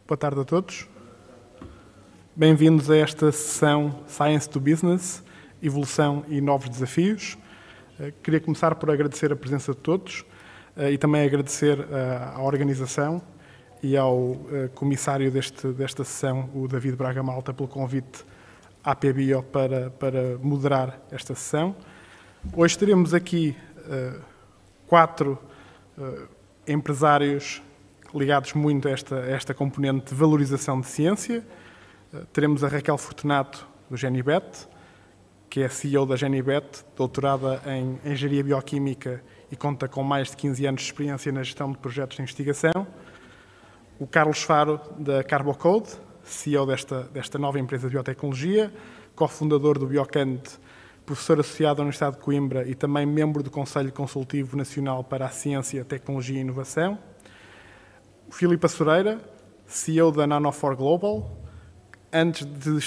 Boa tarde a todos. Bem-vindos a esta sessão Science to Business, Evolução e Novos Desafios. Queria começar por agradecer a presença de todos e também agradecer à organização e ao comissário desta sessão, o David Braga Malta, pelo convite à PBio para moderar esta sessão. Hoje teremos aqui 4 empresários ligados muito a esta componente de valorização de ciência. Teremos a Raquel Fortunato, do Genibet, que é CEO da Genibet, doutorada em Engenharia Bioquímica e conta com mais de 15 anos de experiência na gestão de projetos de investigação. O Carlos Faro, da Carbocode, CEO desta nova empresa de biotecnologia, cofundador do Biocant, professor associado da Universidade de Coimbra e também membro do Conselho Consultivo Nacional para a Ciência, Tecnologia e Inovação. O Filipe Assureira, CEO da Nano4 Global. Antes de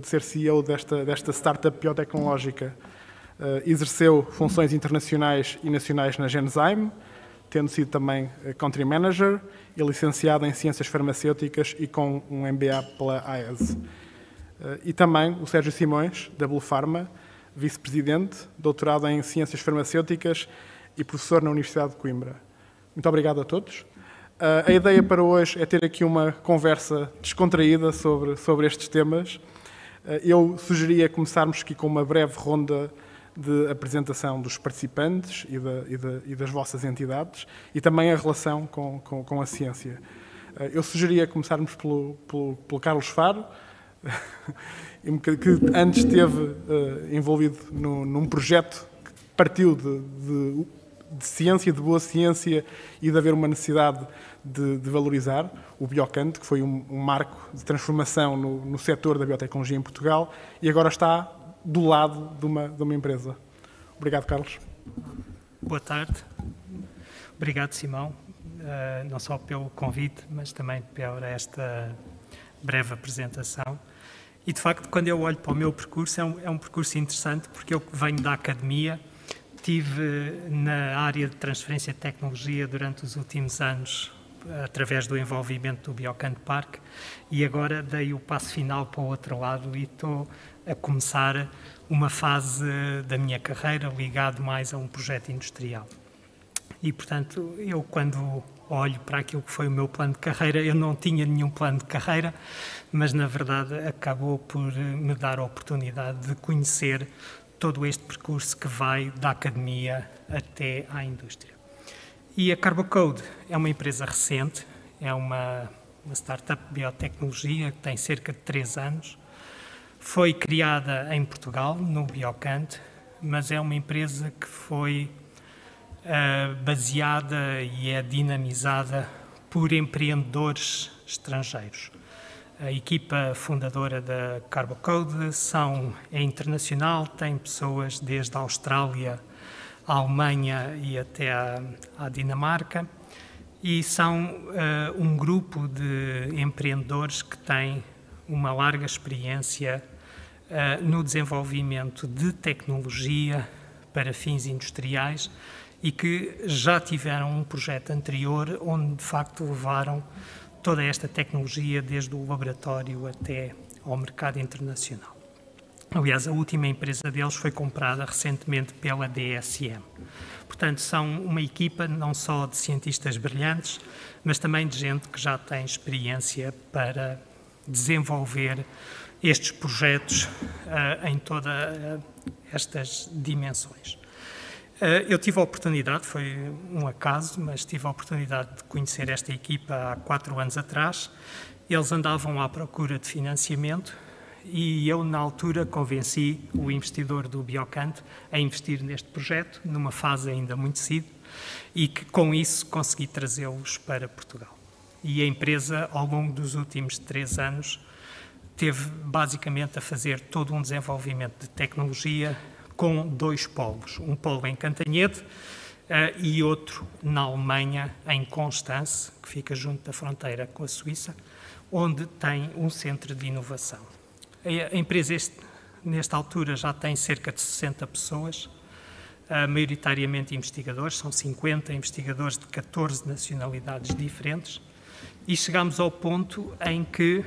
ser CEO desta startup biotecnológica, exerceu funções internacionais e nacionais na Genzyme, tendo sido também Country Manager e licenciado em Ciências Farmacêuticas e com um MBA pela AES. E também o Sérgio Simões, da Blue Pharma, vice-presidente, doutorado em Ciências Farmacêuticas e professor na Universidade de Coimbra. Muito obrigado a todos. A ideia para hoje é ter aqui uma conversa descontraída sobre estes temas. Eu sugeria começarmos aqui com uma breve ronda de apresentação dos participantes e das vossas entidades e também a relação com a ciência. Eu sugeria começarmos pelo Carlos Faro, que antes esteve envolvido num projeto que partiu de ciência, de boa ciência e de haver uma necessidade de valorizar o Biocant, que foi um marco de transformação no setor da biotecnologia em Portugal e agora está do lado de uma empresa. Obrigado, Carlos. Boa tarde. Obrigado, Simão, não só pelo convite, mas também por esta breve apresentação. E, de facto, quando eu olho para o meu percurso, é um percurso interessante, porque eu venho da academia, estive na área de transferência de tecnologia durante os últimos anos, através do envolvimento do Biocant Park, e agora dei o passo final para o outro lado e estou a começar uma fase da minha carreira ligado mais a um projeto industrial. E, portanto, eu quando olho para aquilo que foi o meu plano de carreira, eu não tinha nenhum plano de carreira, mas, na verdade, acabou por me dar a oportunidade de conhecer todo este percurso que vai da academia até à indústria. E a Carbocode é uma empresa recente, é uma startup de biotecnologia que tem cerca de 3 anos. Foi criada em Portugal, no Biocant, mas é uma empresa que foi baseada e é dinamizada por empreendedores estrangeiros. A equipa fundadora da Carbocode é internacional, tem pessoas desde a Austrália, a Alemanha e até à Dinamarca, e são um grupo de empreendedores que têm uma larga experiência no desenvolvimento de tecnologia para fins industriais e que já tiveram um projeto anterior onde, de facto, levaram toda esta tecnologia desde o laboratório até ao mercado internacional. Aliás, a última empresa deles foi comprada recentemente pela DSM. Portanto, são uma equipa não só de cientistas brilhantes, mas também de gente que já tem experiência para desenvolver estes projetos em todas estas dimensões. Eu tive a oportunidade, foi um acaso, mas tive a oportunidade de conhecer esta equipa há 4 anos atrás. Eles andavam à procura de financiamento e eu, na altura, convenci o investidor do Biocant a investir neste projeto, numa fase ainda muito cedo, e que, com isso, consegui trazê-los para Portugal. E a empresa, ao longo dos últimos 3 anos, teve basicamente a fazer todo um desenvolvimento de tecnologia com 2 polos. Um polo em Cantanhede e outro na Alemanha, em Constance, que fica junto da fronteira com a Suíça, onde tem um centro de inovação. A empresa, nesta altura, já tem cerca de 60 pessoas, maioritariamente investigadores, são 50 investigadores de 14 nacionalidades diferentes, E chegámos ao ponto em que,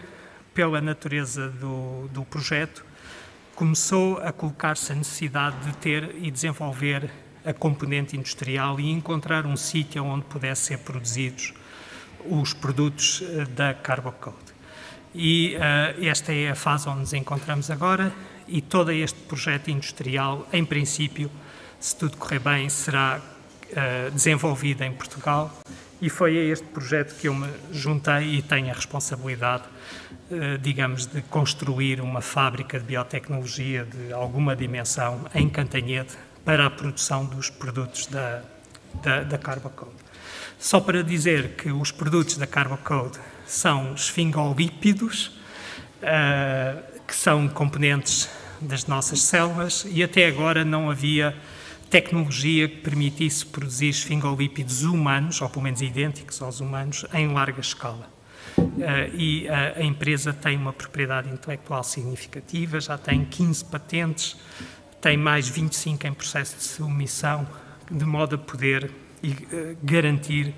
pela natureza do projeto, começou a colocar-se a necessidade de ter e desenvolver a componente industrial e encontrar um sítio onde pudessem ser produzidos os produtos da Carbocode. E esta é a fase onde nos encontramos agora, e todo este projeto industrial, em princípio, se tudo correr bem, será desenvolvido em Portugal, e foi a este projeto que eu me juntei e tenho a responsabilidade, digamos, de construir uma fábrica de biotecnologia de alguma dimensão em Cantanhede para a produção dos produtos da Carbocode. Só para dizer que os produtos da Carbocode são esfingolípidos, que são componentes das nossas células, e até agora não havia tecnologia que permitisse produzir esfingolípidos humanos, ou pelo menos idênticos aos humanos, em larga escala. E a empresa tem uma propriedade intelectual significativa, já tem 15 patentes, tem mais 25 em processo de submissão, de modo a poder garantir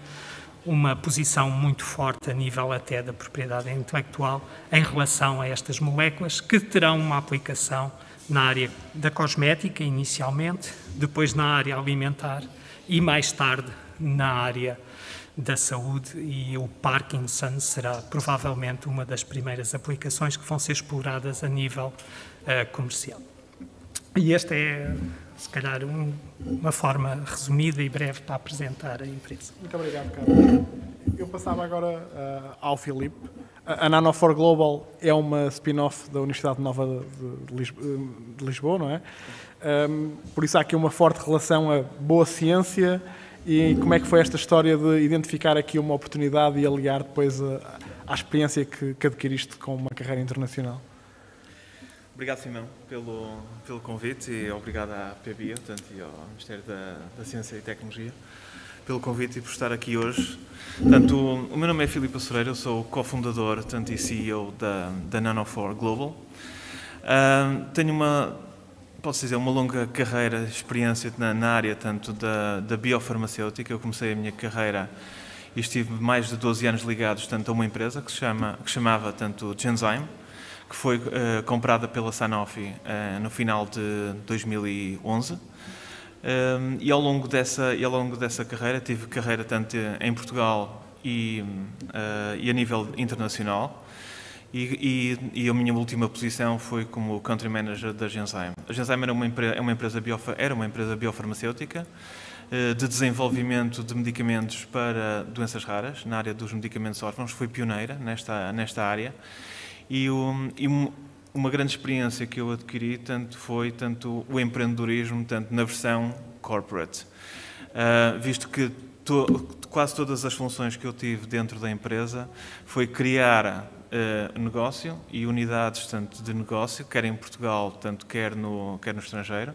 uma posição muito forte a nível até da propriedade intelectual em relação a estas moléculas, que terão uma aplicação na área da cosmética inicialmente, depois na área alimentar e mais tarde na área da saúde, e o Parkinson será provavelmente uma das primeiras aplicações que vão ser exploradas a nível comercial. E esta é, se calhar, uma forma resumida e breve para apresentar a empresa. Muito obrigado, Carlos. Eu passava agora ao Filipe. A Nanofor Global é uma spin-off da Universidade Nova de Lisboa, não é? Por isso há aqui uma forte relação a boa ciência. E como é que foi esta história de identificar aqui uma oportunidade e aliar depois à experiência que adquiriste com uma carreira internacional? Obrigado, Simão, pelo convite, e obrigado à PBio, portanto, e ao Ministério da Ciência e Tecnologia, pelo convite e por estar aqui hoje. Portanto, o meu nome é Filipe Açoreira, eu sou o cofundador e CEO da Nanofor Global. Tenho posso dizer, uma longa carreira, experiência na área tanto da biofarmacêutica. Eu comecei a minha carreira e estive mais de 12 anos ligados tanto a uma empresa que se chamava tanto Genzyme, que foi comprada pela Sanofi no final de 2011. E ao longo dessa carreira, tive carreira tanto em Portugal e a nível internacional. E a minha última posição foi como Country Manager da Genzyme. A Genzyme era uma empresa biofarmacêutica de desenvolvimento de medicamentos para doenças raras, na área dos medicamentos órfãos. Foi pioneira nesta área. E uma grande experiência que eu adquiri foi o empreendedorismo, tanto na versão corporate, visto que quase todas as funções que eu tive dentro da empresa foi criar negócio e unidades tanto de negócio, quer em Portugal, quer no estrangeiro,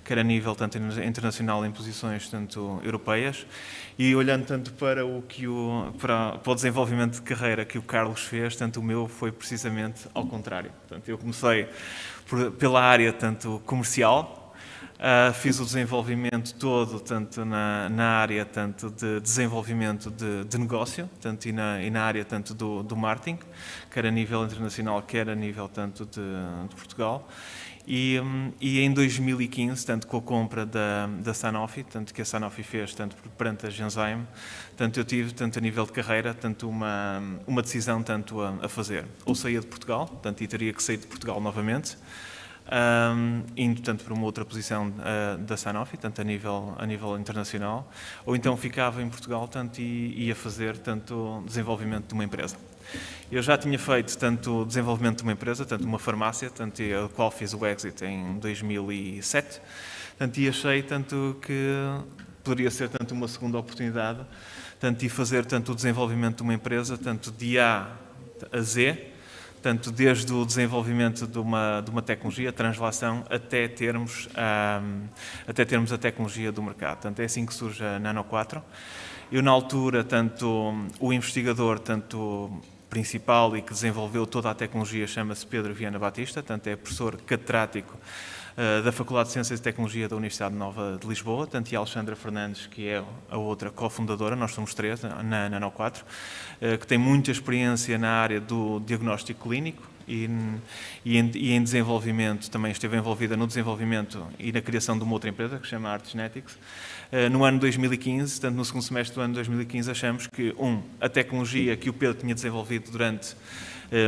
quer a nível tanto internacional em posições tanto europeias, e olhando tanto para o desenvolvimento de carreira que o Carlos fez, tanto o meu foi precisamente ao contrário. Portanto, eu comecei pela área tanto comercial. Fiz o desenvolvimento todo, tanto na área tanto de desenvolvimento de negócio, tanto e na área tanto do marketing, quer a nível internacional, quer a nível tanto de Portugal. E em 2015, tanto com a compra da Sanofi, tanto que a Sanofi fez, tanto perante a Genzyme, tanto eu tive, tanto a nível de carreira, tanto uma decisão tanto a fazer. Ou saía de Portugal, tanto e teria que sair de Portugal novamente, indo tanto para uma outra posição da Sanofi, tanto a nível internacional, ou então ficava em Portugal tanto e ia fazer tanto desenvolvimento de uma empresa. Eu já tinha feito tanto desenvolvimento de uma empresa, tanto uma farmácia, tanto a qual fiz o exit em 2007, tanto e achei tanto que poderia ser tanto uma segunda oportunidade, tanto e fazer tanto o desenvolvimento de uma empresa, tanto de A a Z, tanto desde o desenvolvimento de uma tecnologia, a translação, até termos a tecnologia do mercado. Tanto é assim que surge a Nano 4. Eu, na altura, tanto o investigador principal e que desenvolveu toda a tecnologia chama-se Pedro Viana Batista, tanto é professor catedrático da Faculdade de Ciências e Tecnologia da Universidade Nova de Lisboa, tanto e a Alexandra Fernandes, que é a outra cofundadora, nós somos 3 na Nano4, que tem muita experiência na área do diagnóstico clínico e em desenvolvimento, também esteve envolvida no desenvolvimento e na criação de uma outra empresa, que se chama Art Genetics. No ano 2015, tanto no segundo semestre do ano 2015, achamos que, a tecnologia que o Pedro tinha desenvolvido durante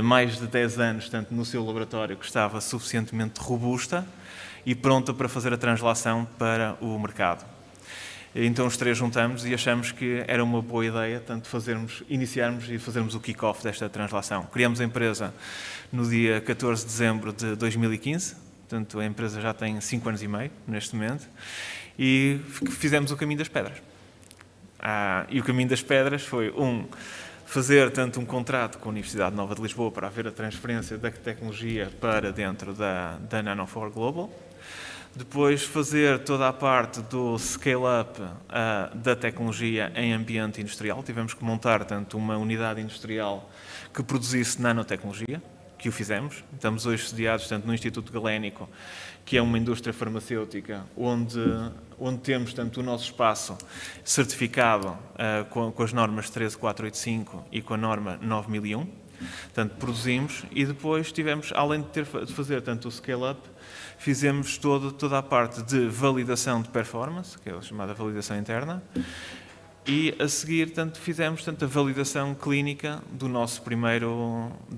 mais de 10 anos, tanto no seu laboratório, que estava suficientemente robusta e pronta para fazer a translação para o mercado. Então os 3 juntamos e achamos que era uma boa ideia, tanto iniciarmos e fazermos o kick-off desta translação. Criamos a empresa no dia 14 de dezembro de 2015, portanto a empresa já tem 5 anos e meio neste momento, e fizemos o caminho das pedras. E o caminho das pedras foi, fazer tanto um contrato com a Universidade Nova de Lisboa para haver a transferência da tecnologia para dentro da Nano4 Global. Depois fazer toda a parte do scale-up da tecnologia em ambiente industrial. Tivemos que montar tanto uma unidade industrial que produzisse nanotecnologia, que o fizemos. Estamos hoje sediados tanto no Instituto Galénico, que é uma indústria farmacêutica, onde temos tanto o nosso espaço certificado com as normas 13485 e com a norma 9001. Portanto, produzimos e depois tivemos, além de fazer tanto o scale-up, fizemos toda a parte de validação de performance, que é a chamada validação interna, e a seguir fizemos a validação clínica da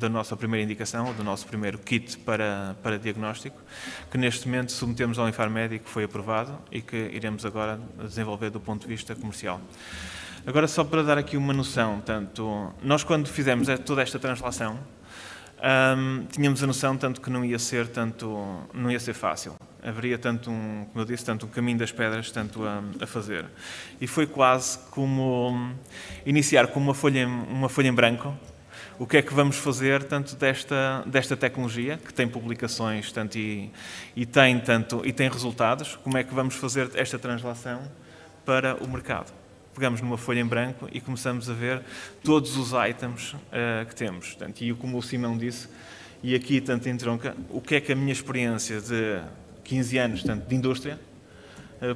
nossa primeira indicação, do nosso primeiro kit para diagnóstico, que neste momento submetemos ao Infarmed, que foi aprovado e que iremos agora desenvolver do ponto de vista comercial. Agora, só para dar aqui uma noção, nós quando fizemos toda esta translação, tínhamos a noção que não ia ser fácil. Haveria como eu disse, um caminho das pedras a fazer. E foi quase como iniciar com uma folha em branco. O que é que vamos fazer desta tecnologia, que tem publicações e tem resultados, como é que vamos fazer esta translação para o mercado? Pegamos numa folha em branco e começamos a ver todos os items que temos. E como o Simão disse, e aqui entronca, o que é que a minha experiência de 15 anos de indústria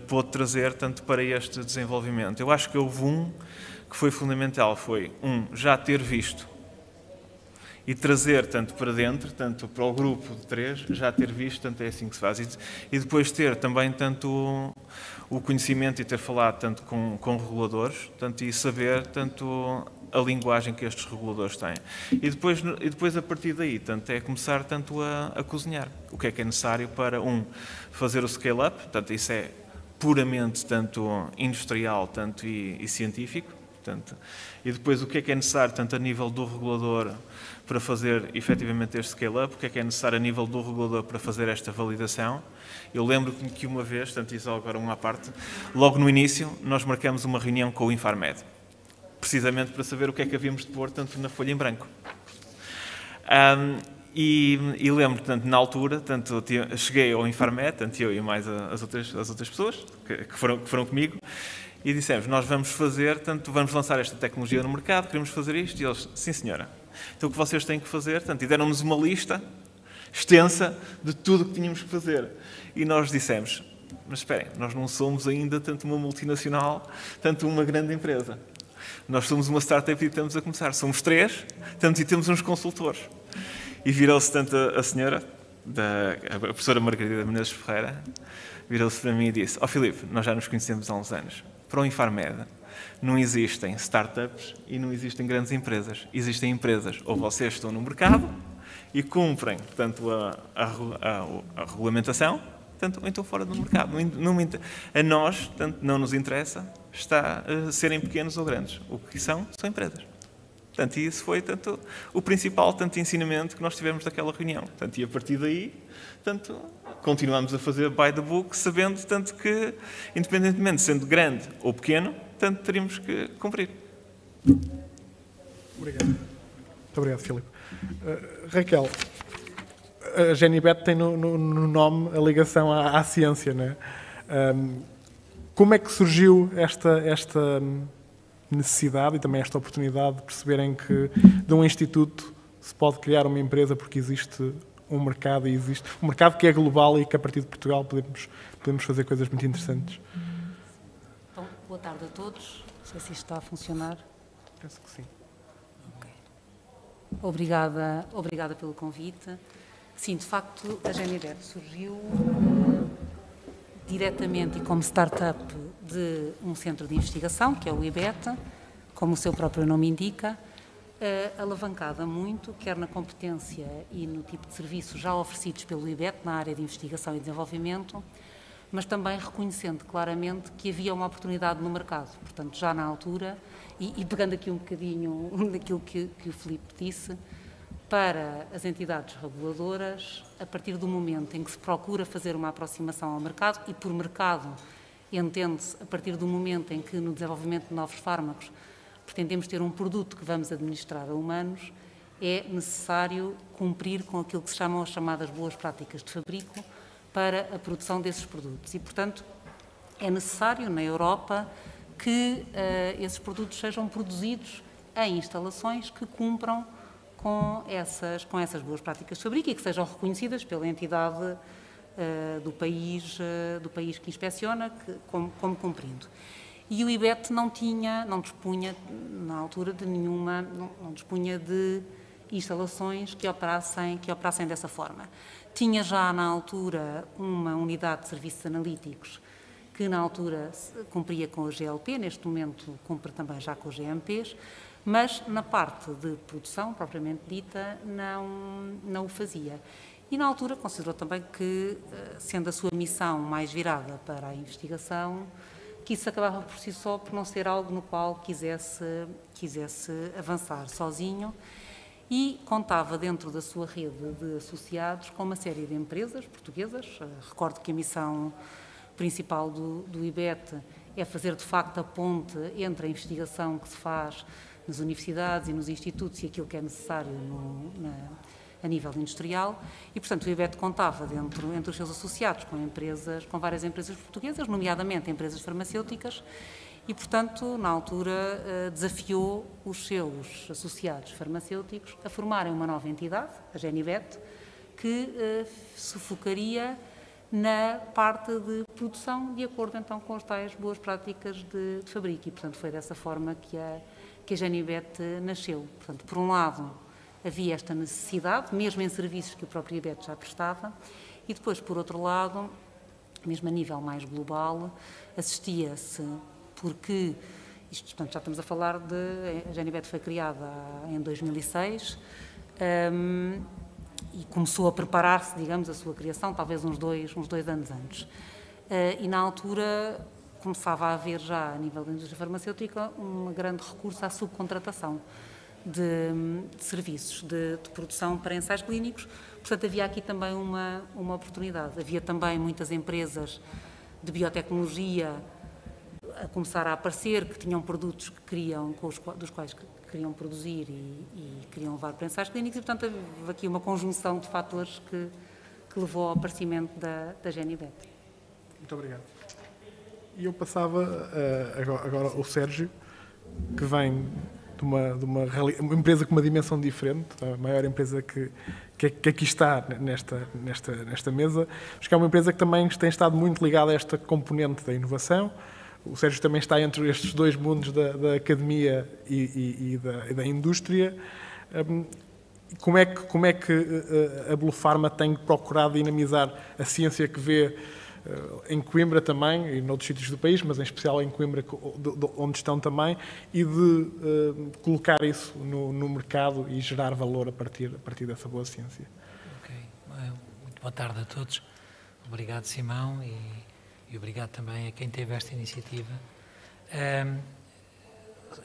pôde trazer para este desenvolvimento. Eu acho que houve que foi fundamental, foi já ter visto e trazer para dentro, para o grupo de 3, já ter visto, é assim que se faz. E depois ter também o conhecimento e ter falado com reguladores, e saber a linguagem que estes reguladores têm. E depois a partir daí, é começar a cozinhar. O que é necessário para, fazer o scale-up, isso é puramente industrial, e científico, e depois o que é necessário, a nível do regulador, para fazer efetivamente este scale-up, o que é necessário a nível do regulador para fazer esta validação. Eu lembro-me que uma vez, isso agora uma à parte, logo no início, nós marcamos uma reunião com o Infarmed, precisamente para saber o que é que havíamos de pôr na folha em branco. E lembro, na altura, cheguei ao Infarmed, eu e mais as outras pessoas que foram comigo, e dissemos, nós vamos vamos lançar esta tecnologia no mercado, queremos fazer isto, e eles, sim senhora. Então o que vocês têm que fazer, e deram-nos uma lista extensa de tudo o que tínhamos que fazer. E nós dissemos, mas esperem, nós não somos ainda uma multinacional, uma grande empresa. Nós somos uma startup e estamos a começar. Somos 3, e temos uns consultores. E virou-se a senhora, a professora Margarida Menezes Ferreira, virou-se para mim e disse, Filipe, nós já nos conhecemos há uns anos. Para o Infarmed não existem startups e não existem grandes empresas. Existem empresas. Ou vocês estão no mercado e cumprem, a regulamentação, ou então fora do mercado. A nós, não nos interessa serem pequenos ou grandes. O que são empresas. E isso foi, o principal, ensinamento que nós tivemos daquela reunião. E a partir daí, continuamos a fazer by the book, sabendo, que, independentemente de sendo grande ou pequeno, teríamos que cumprir. Obrigado. Muito obrigado, Filipe. Raquel, a Genibet tem no nome a ligação à ciência, não é? Como é que surgiu esta necessidade e também esta oportunidade de perceberem que de um instituto se pode criar uma empresa porque existe um mercado e existe um mercado que é global e que a partir de Portugal podemos fazer coisas muito interessantes. Então, boa tarde a todos. Não sei se isto está a funcionar. Penso que sim. Okay. Obrigada pelo convite. Sim, de facto, a Genibet surgiu diretamente e como startup de um centro de investigação, que é o IBET, como o seu próprio nome indica, alavancada muito, quer na competência e no tipo de serviços já oferecidos pelo IBET na área de investigação e desenvolvimento, mas também reconhecendo claramente que havia uma oportunidade no mercado. Portanto, já na altura, e pegando aqui um bocadinho daquilo que o Filipe disse, para as entidades reguladoras, a partir do momento em que se procura fazer uma aproximação ao mercado, e por mercado entende-se a partir do momento em que no desenvolvimento de novos fármacos pretendemos ter um produto que vamos administrar a humanos, é necessário cumprir com aquilo que se chamam as chamadas boas práticas de fabrico para a produção desses produtos. E, portanto, é necessário na Europa que esses produtos sejam produzidos em instalações que cumpram com essas boas práticas de fabrico e que sejam reconhecidas pela entidade do país que inspeciona, como cumprindo. E o IBET não dispunha, na altura, não dispunha de instalações que operassem dessa forma. Tinha já, na altura, uma unidade de serviços analíticos que, na altura, cumpria com a GLP, neste momento cumpre também já com os GMPs, mas na parte de produção, propriamente dita, não o fazia. E na altura considerou também que, sendo a sua missão mais virada para a investigação, que isso acabava por si só por não ser algo no qual quisesse avançar sozinho e contava dentro da sua rede de associados com uma série de empresas portuguesas. Recordo que a missão principal do IBET é fazer de facto a ponte entre a investigação que se faz nas universidades e nos institutos e aquilo que é necessário a nível industrial e, portanto, o IBET contava entre os seus associados com várias empresas portuguesas, nomeadamente empresas farmacêuticas e, portanto, na altura desafiou os seus associados farmacêuticos a formarem uma nova entidade, a Genibet, que se focaria na parte de produção de acordo então com as tais boas práticas de fabrico e, portanto, foi dessa forma que a Genibet nasceu. Portanto, por um lado, havia esta necessidade, mesmo em serviços que o próprio IBET já prestava, e depois, por outro lado, mesmo a nível mais global, assistia-se, porque, portanto, já estamos a falar a Genibet foi criada em 2006, e começou a preparar-se, digamos, a sua criação, talvez uns dois anos antes. E na altura começava a haver já, a nível da indústria farmacêutica, um grande recurso à subcontratação de serviços de produção para ensaios clínicos. Portanto, havia aqui também uma oportunidade. Havia também muitas empresas de biotecnologia a começar a aparecer, que tinham produtos que queriam, dos quais queriam produzir e queriam levar para ensaios clínicos, e, portanto, houve aqui uma conjunção de fatores que levou ao aparecimento da Genibet. Muito obrigado. E eu passava agora ao Sérgio, que vem de uma empresa com uma dimensão diferente, a maior empresa que aqui está nesta mesa, mas que é uma empresa que também tem estado muito ligada a esta componente da inovação. O Sérgio também está entre estes dois mundos da academia e da indústria. Como é que a Blue Pharma tem procurado dinamizar a ciência que vê em Coimbra também, e noutros sítios do país, mas em especial em Coimbra, onde estão também, e de colocar isso no mercado e gerar valor a partir dessa boa ciência? Ok. Muito boa tarde a todos. Obrigado, Simão, e obrigado também a quem teve esta iniciativa.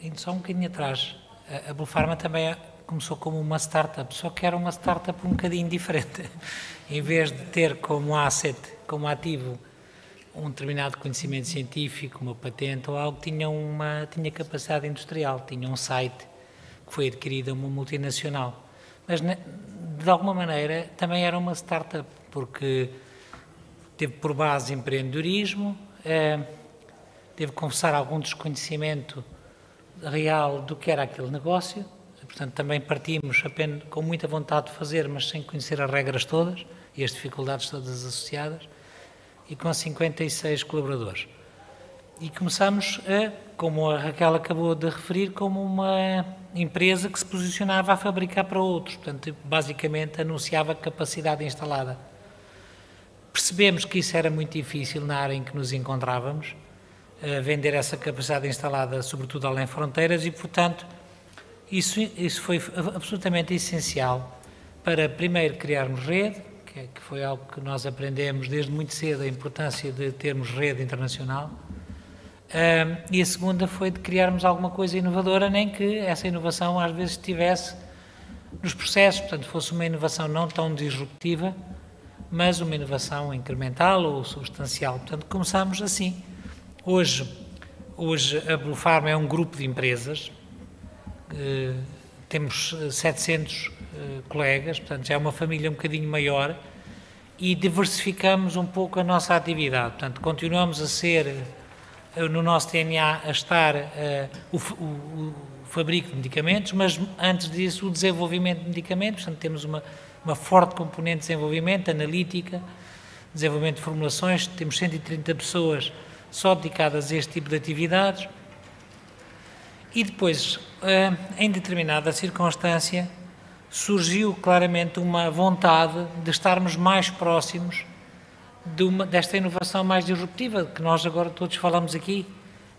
Indo só um bocadinho atrás, a Blue Pharma também começou como uma startup, só que era uma startup um bocadinho diferente. Em vez de ter como asset, como ativo, um determinado conhecimento científico, uma patente ou algo, tinha capacidade industrial, tinha um site que foi adquirido a uma multinacional. Mas, de alguma maneira, também era uma startup, porque teve por base empreendedorismo, teve que confessar algum desconhecimento real do que era aquele negócio. portanto também partimos apenas com muita vontade de fazer, mas sem conhecer as regras todas e as dificuldades todas associadas, e com 56 colaboradores. E começamos, como a Raquel acabou de referir, como uma empresa que se posicionava a fabricar para outros, portanto, basicamente anunciava capacidade instalada. Percebemos que isso era muito difícil na área em que nos encontrávamos, vender essa capacidade instalada, sobretudo além fronteiras, e, portanto, isso foi absolutamente essencial para, primeiro, criarmos rede, que foi algo que nós aprendemos desde muito cedo, a importância de termos rede internacional, e a segunda foi de criarmos alguma coisa inovadora, nem que essa inovação às vezes estivesse nos processos, portanto, fosse uma inovação não tão disruptiva, mas uma inovação incremental ou substancial. Portanto, começamos assim. Hoje a Blue Pharma é um grupo de empresas, temos 700 colegas, portanto já é uma família um bocadinho maior, e diversificamos um pouco a nossa atividade. Portanto, continuamos a ser, no nosso DNA, a estar o fabrico de medicamentos, mas antes disso o desenvolvimento de medicamentos, portanto temos uma forte componente de desenvolvimento, analítica, desenvolvimento de formulações, temos 130 pessoas só dedicadas a este tipo de atividades, e depois, em determinada circunstância, surgiu claramente uma vontade de estarmos mais próximos desta inovação mais disruptiva, que nós agora todos falamos aqui,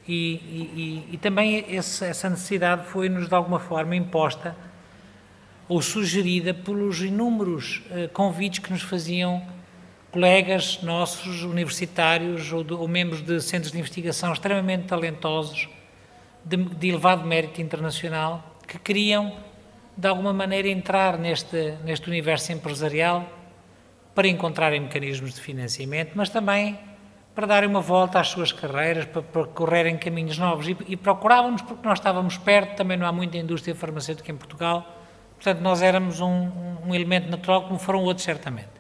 e também essa necessidade foi-nos de alguma forma imposta ou sugerida pelos inúmeros convites que nos faziam colegas nossos, universitários ou membros de centros de investigação extremamente talentosos, de elevado mérito internacional, que queriam, de alguma maneira, entrar neste universo empresarial para encontrarem mecanismos de financiamento, mas também para darem uma volta às suas carreiras, para percorrerem caminhos novos. E procurávamos porque nós estávamos perto, também não há muita indústria farmacêutica em Portugal, portanto nós éramos um elemento natural, como foram outros certamente.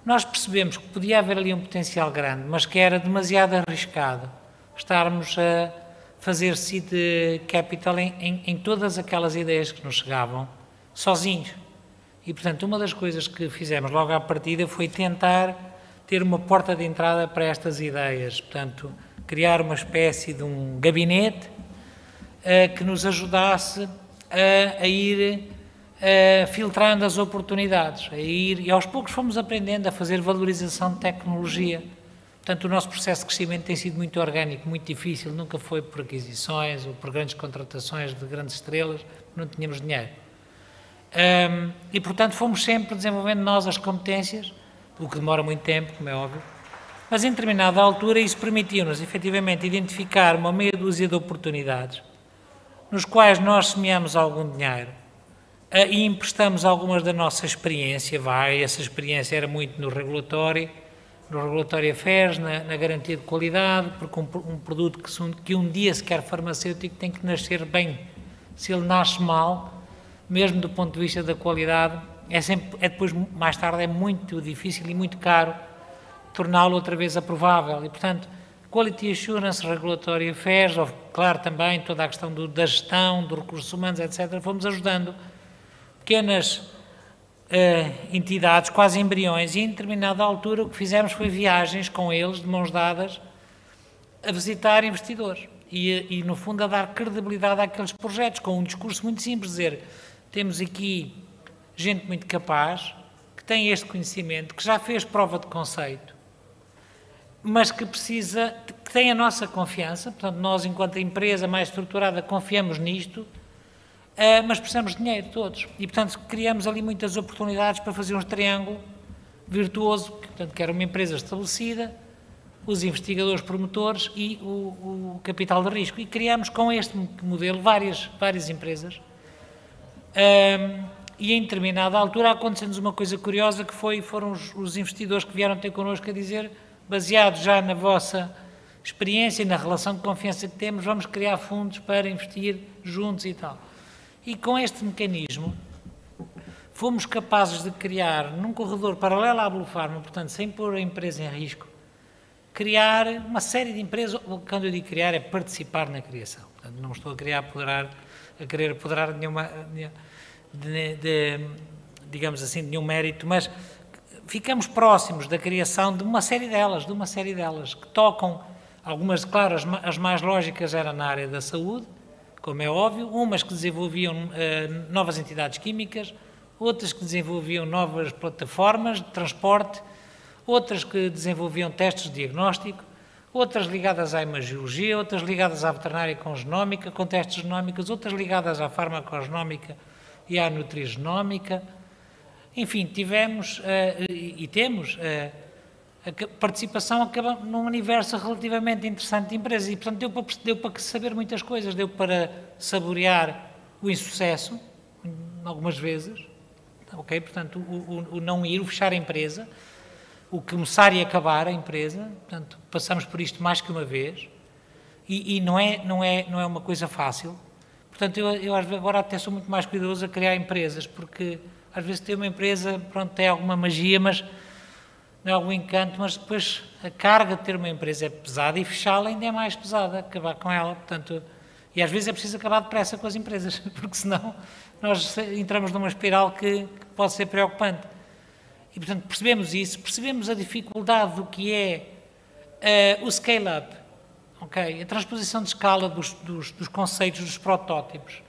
Nós percebemos que podia haver ali um potencial grande, mas que era demasiado arriscado estarmos a fazer seed capital em todas aquelas ideias que nos chegavam, sozinhos. E, portanto, uma das coisas que fizemos logo à partida foi tentar ter uma porta de entrada para estas ideias, portanto, criar uma espécie de um gabinete que nos ajudasse a ir filtrando as oportunidades, e aos poucos fomos aprendendo a fazer valorização de tecnologia. Portanto, o nosso processo de crescimento tem sido muito orgânico, muito difícil, nunca foi por aquisições ou por grandes contratações de grandes estrelas, não tínhamos dinheiro. E, portanto, fomos sempre desenvolvendo nós as competências, o que demora muito tempo, como é óbvio, mas em determinada altura isso permitiu-nos, efetivamente, identificar uma meia dúzia de oportunidades, nos quais nós semeamos algum dinheiro e emprestamos algumas da nossa experiência, essa experiência era muito no regulatório affairs, na garantia de qualidade, porque um produto que um dia sequer farmacêutico tem que nascer bem. Se ele nasce mal, mesmo do ponto de vista da qualidade, depois, mais tarde, é muito difícil e muito caro torná-lo outra vez aprovável. E, portanto, Quality Assurance, Regulatory Affairs, claro, também toda a questão da gestão, dos recursos humanos, etc., fomos ajudando pequenas entidades, quase embriões, e em determinada altura o que fizemos foi viagens com eles, de mãos dadas, a visitar investidores e no fundo a dar credibilidade àqueles projetos, com um discurso muito simples, dizer, temos aqui gente muito capaz, que tem este conhecimento, que já fez prova de conceito, mas que tem a nossa confiança, portanto nós enquanto empresa mais estruturada confiamos nisto, mas precisamos de dinheiro todos, e portanto criamos ali muitas oportunidades para fazer um triângulo virtuoso, portanto que era uma empresa estabelecida, os investigadores promotores e o capital de risco, e criamos com este modelo várias empresas, e em determinada altura aconteceu-nos uma coisa curiosa, que foram os investidores que vieram ter connosco a dizer, baseados já na vossa experiência e na relação de confiança que temos, vamos criar fundos para investir juntos e tal. E com este mecanismo fomos capazes de criar, num corredor paralelo à Blue Pharma, portanto sem pôr a empresa em risco, criar uma série de empresas, quando eu digo criar é participar na criação, portanto não estou a criar, apoderar, a querer apoderar digamos assim, de nenhum mérito, mas ficamos próximos da criação de uma série delas, que tocam, algumas, claro, as mais lógicas eram na área da saúde, como é óbvio, umas que desenvolviam novas entidades químicas, outras que desenvolviam novas plataformas de transporte, outras que desenvolviam testes de diagnóstico, outras ligadas à imagiologia, outras ligadas à veterinária com genómica, com testes genómicos, outras ligadas à farmacogenómica e à nutrigenómica. Enfim, tivemos e temos a participação num universo relativamente interessante de empresas e, portanto, deu para saber muitas coisas, deu para saborear o insucesso, algumas vezes, ok? Portanto, o não ir, o fechar a empresa, o começar e acabar a empresa, portanto, passamos por isto mais que uma vez e não é uma coisa fácil. Portanto, eu agora até sou muito mais cuidadoso a criar empresas, porque às vezes ter uma empresa, pronto, tem alguma magia, mas não é algum encanto, mas depois a carga de ter uma empresa é pesada e fechá-la ainda é mais pesada, acabar com ela, portanto, e às vezes é preciso acabar depressa com as empresas, porque senão nós entramos numa espiral que pode ser preocupante. E, portanto, percebemos isso, percebemos a dificuldade do que é o scale-up, okay? A transposição de escala dos conceitos, dos protótipos.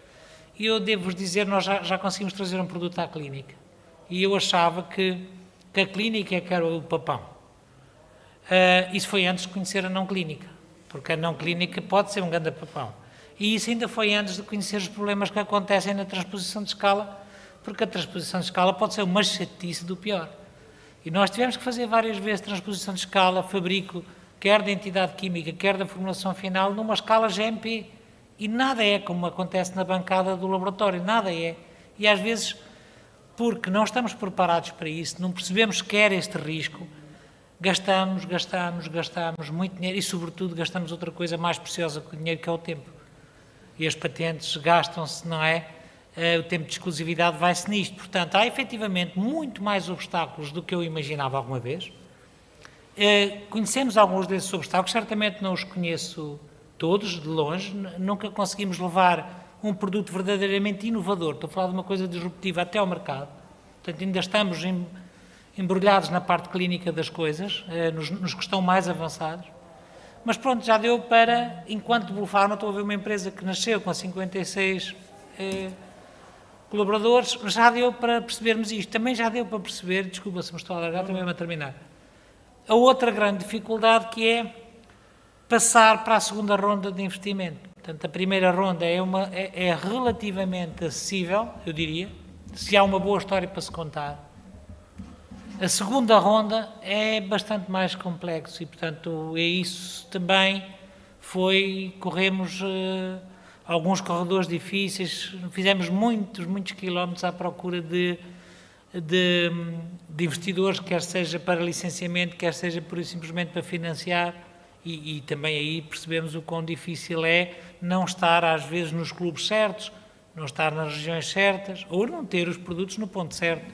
E eu devo-vos dizer, nós já conseguimos trazer um produto à clínica. E eu achava que a clínica é que era o papão. Isso foi antes de conhecer a não clínica, porque a não clínica pode ser um grande papão. E isso ainda foi antes de conhecer os problemas que acontecem na transposição de escala, porque a transposição de escala pode ser uma chatice do pior. E nós tivemos que fazer várias vezes transposição de escala, fabrico, quer da entidade química, quer da formulação final, numa escala GMP. E nada é como acontece na bancada do laboratório, nada é. E às vezes, porque não estamos preparados para isso, não percebemos sequer este risco, gastamos muito dinheiro e, sobretudo, gastamos outra coisa mais preciosa que o dinheiro, que é o tempo. E as patentes gastam-se, não é? O tempo de exclusividade vai-se nisto. Portanto, há efetivamente muito mais obstáculos do que eu imaginava alguma vez. Conhecemos alguns desses obstáculos, certamente não os conheço todos, de longe, nunca conseguimos levar um produto verdadeiramente inovador, estou a falar de uma coisa disruptiva até ao mercado, portanto ainda estamos embrulhados na parte clínica das coisas, nos que estão mais avançados, mas pronto, já deu para, enquanto Bluepharma, estou a ver uma empresa que nasceu com 56 colaboradores, já deu para percebermos isto, também já deu para perceber, desculpa se me estou a alargar, também a terminar, a outra grande dificuldade que é passar para a segunda ronda de investimento. Portanto, a primeira ronda é relativamente acessível, eu diria, se há uma boa história para se contar. A segunda ronda é bastante mais complexo e, portanto, é isso também corremos alguns corredores difíceis, fizemos muitos quilómetros à procura de investidores, quer seja para licenciamento, quer seja por simplesmente para financiar. E também aí percebemos o quão difícil é não estar, às vezes, nos clubes certos, não estar nas regiões certas, ou não ter os produtos no ponto certo.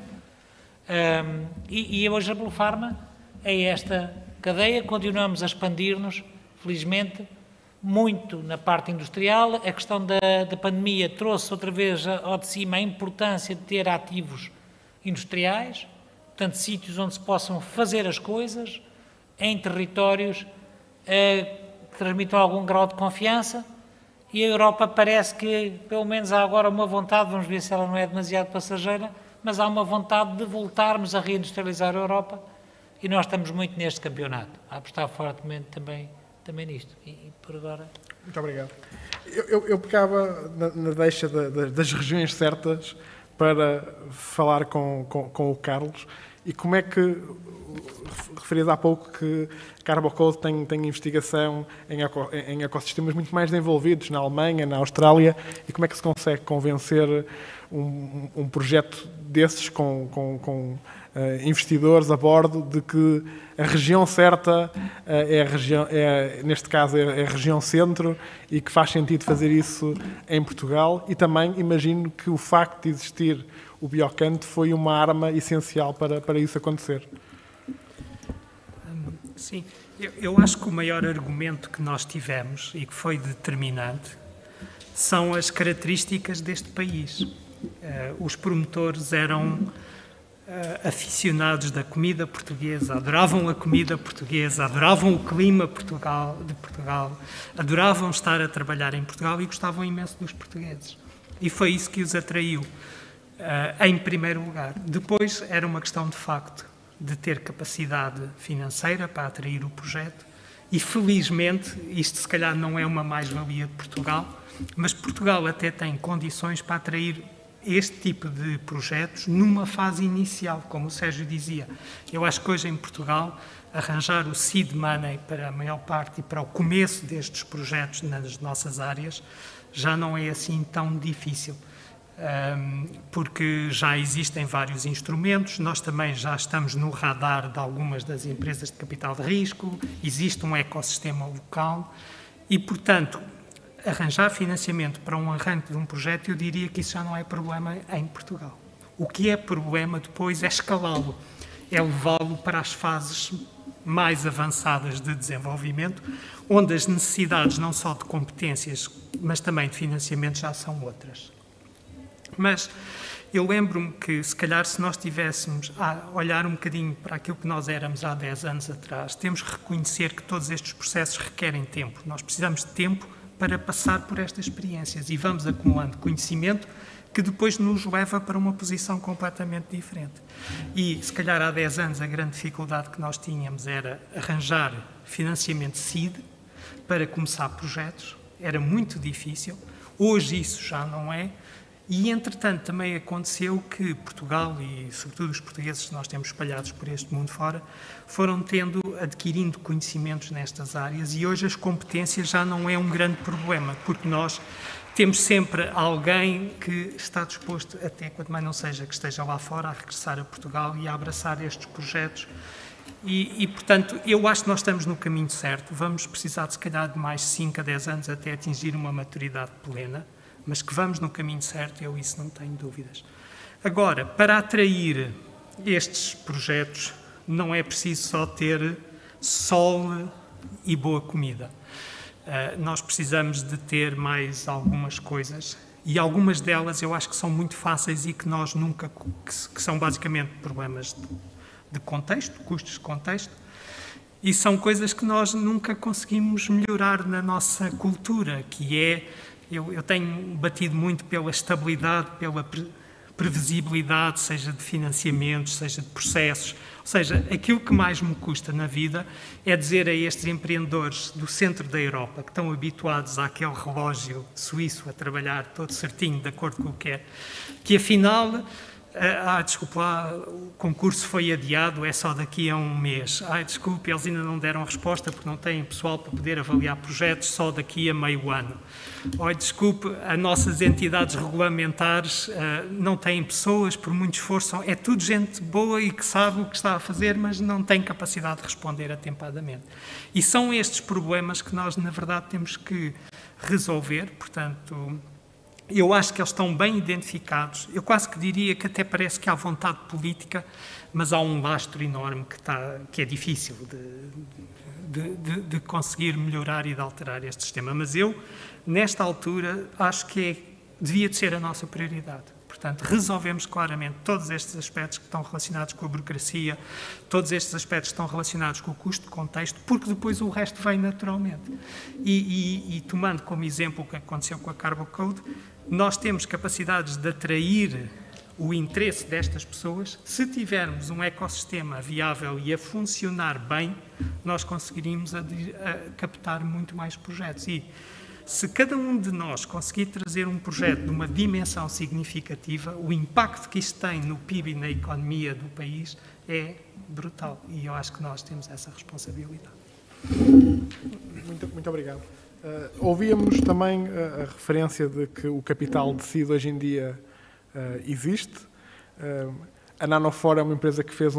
E hoje a Bluepharma é esta cadeia, continuamos a expandir-nos, felizmente, muito na parte industrial. A questão da pandemia trouxe outra vez ao de cima a importância de ter ativos industriais, portanto, sítios onde se possam fazer as coisas, em territórios que transmitam algum grau de confiança, e a Europa parece que, pelo menos há agora uma vontade, vamos ver se ela não é demasiado passageira, mas há uma vontade de voltarmos a reindustrializar a Europa, e nós estamos muito neste campeonato, a apostar fortemente também nisto, e por agora... Muito obrigado. Eu pegava na deixa das regiões certas para falar com o Carlos, e como é que... Referias há pouco que Carbocode tem investigação em ecossistemas muito mais desenvolvidos, na Alemanha, na Austrália, e como é que se consegue convencer um projeto desses com investidores a bordo de que a região certa neste caso é a região centro, e que faz sentido fazer isso em Portugal? E também imagino que o facto de existir o Biocanto foi uma arma essencial para isso acontecer. Sim, eu acho que o maior argumento que nós tivemos e que foi determinante são as características deste país. Os promotores eram aficionados da comida portuguesa, adoravam a comida portuguesa, adoravam o clima de Portugal, adoravam estar a trabalhar em Portugal e gostavam imenso dos portugueses. E foi isso que os atraiu, em primeiro lugar. Depois era uma questão, de facto, de ter capacidade financeira para atrair o projeto e, felizmente, isto se calhar não é uma mais-valia de Portugal, mas Portugal até tem condições para atrair este tipo de projetos numa fase inicial, como o Sérgio dizia. Eu acho que hoje em Portugal arranjar o seed money para a maior parte e para o começo destes projetos nas nossas áreas já não é assim tão difícil, porque já existem vários instrumentos, nós também já estamos no radar de algumas das empresas de capital de risco, existe um ecossistema local e, portanto, arranjar financiamento para um arranque de um projeto, eu diria que isso já não é problema em Portugal. O que é problema depois é escalá-lo, é levá-lo para as fases mais avançadas de desenvolvimento, onde as necessidades não só de competências, mas também de financiamento já são outras. Mas eu lembro-me que, se calhar, se nós tivéssemos a olhar um bocadinho para aquilo que nós éramos há 10 anos atrás, temos que reconhecer que todos estes processos requerem tempo. Nós precisamos de tempo para passar por estas experiências e vamos acumulando conhecimento que depois nos leva para uma posição completamente diferente. E, se calhar, há 10 anos a grande dificuldade que nós tínhamos era arranjar financiamento seed para começar projetos. Era muito difícil. Hoje isso já não é. E, entretanto, também aconteceu que Portugal e, sobretudo, os portugueses que nós temos espalhados por este mundo fora, foram adquirindo conhecimentos nestas áreas e hoje as competências já não é um grande problema, porque nós temos sempre alguém que está disposto, até quanto mais não seja que esteja lá fora, a regressar a Portugal e a abraçar estes projetos. E, portanto, eu acho que nós estamos no caminho certo. Vamos precisar, se calhar, de mais 5 a 10 anos até atingir uma maturidade plena, mas que vamos no caminho certo, eu isso não tenho dúvidas. Agora, para atrair estes projetos, não é preciso só ter sol e boa comida. Nós precisamos de ter mais algumas coisas, e algumas delas eu acho que são muito fáceis e que nós nunca, que são basicamente problemas de contexto, custos de contexto, e são coisas que nós nunca conseguimos melhorar na nossa cultura, que é... Eu tenho batido muito pela estabilidade, pela previsibilidade, seja de financiamentos, seja de processos. Ou seja, aquilo que mais me custa na vida é dizer a estes empreendedores do centro da Europa, que estão habituados àquele relógio suíço a trabalhar todo certinho, de acordo com o que é, que afinal... desculpe lá, o concurso foi adiado, é só daqui a um mês. Desculpe, eles ainda não deram a resposta porque não têm pessoal para poder avaliar projetos só daqui a meio ano. Desculpe, as nossas entidades regulamentares não têm pessoas, por muito esforço, é tudo gente boa e que sabe o que está a fazer, mas não tem capacidade de responder atempadamente. E são estes problemas que nós, na verdade, temos que resolver, portanto... Eu acho que eles estão bem identificados. Eu quase que diria que até parece que há vontade política, mas há um lastro enorme que é difícil de conseguir melhorar e de alterar este sistema. Mas eu, nesta altura, acho que devia de ser a nossa prioridade. Portanto, resolvemos claramente todos estes aspectos que estão relacionados com a burocracia, todos estes aspectos que estão relacionados com o custo de contexto, porque depois o resto vem naturalmente. E tomando como exemplo o que aconteceu com a Carbon Code, nós temos capacidades de atrair o interesse destas pessoas. Se tivermos um ecossistema viável e a funcionar bem, nós conseguiríamos captar muito mais projetos. E se cada um de nós conseguir trazer um projeto de uma dimensão significativa, o impacto que isto tem no PIB e na economia do país é brutal. E eu acho que nós temos essa responsabilidade. Muito obrigado. Ouvíamos também a referência de que o capital de seed hoje em dia existe. A Nanofore é uma empresa que fez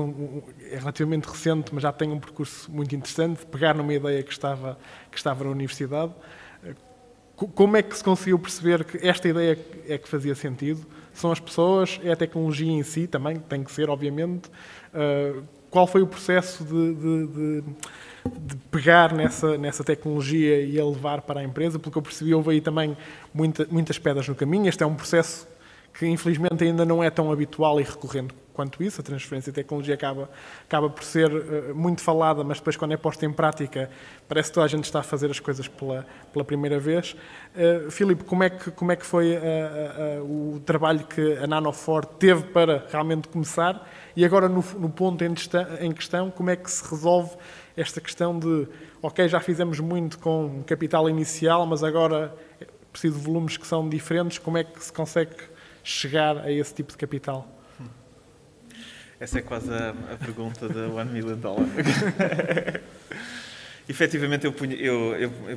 é relativamente recente, mas já tem um percurso muito interessante, de pegar numa ideia que estava na universidade. Como é que se conseguiu perceber que esta ideia é que fazia sentido? São as pessoas, é a tecnologia em si também, tem que ser, obviamente. qual foi o processo de pegar nessa tecnologia e a levar para a empresa? Pelo que eu percebi, houve aí também muitas pedras no caminho. Este é um processo que, infelizmente, ainda não é tão habitual e recorrente quanto isso. A transferência de tecnologia acaba por ser muito falada, mas depois, quando é posta em prática, parece que toda a gente está a fazer as coisas pela primeira vez. Filipe, como é que foi o trabalho que a Nanofor teve para realmente começar? E agora, no ponto em questão, como é que se resolve esta questão de, ok, já fizemos muito com capital inicial, mas agora é preciso volumes que são diferentes, como é que se consegue chegar a esse tipo de capital? Essa é quase a pergunta de $1 million. Efetivamente, eu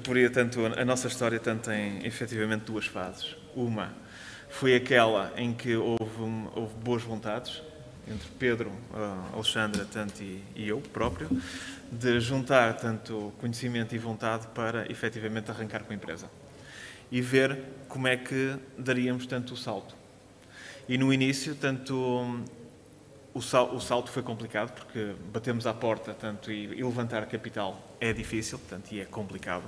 poria tanto a nossa história tanto em, efetivamente, duas fases. Uma foi aquela em que houve boas vontades entre Pedro, Alexandra, tanto e eu próprio, de juntar tanto conhecimento e vontade para, efetivamente, arrancar com a empresa. E ver como é que daríamos tanto o salto. E no início, tanto o salto foi complicado, porque batemos à porta tanto, e levantar capital é difícil, tanto, e é complicado.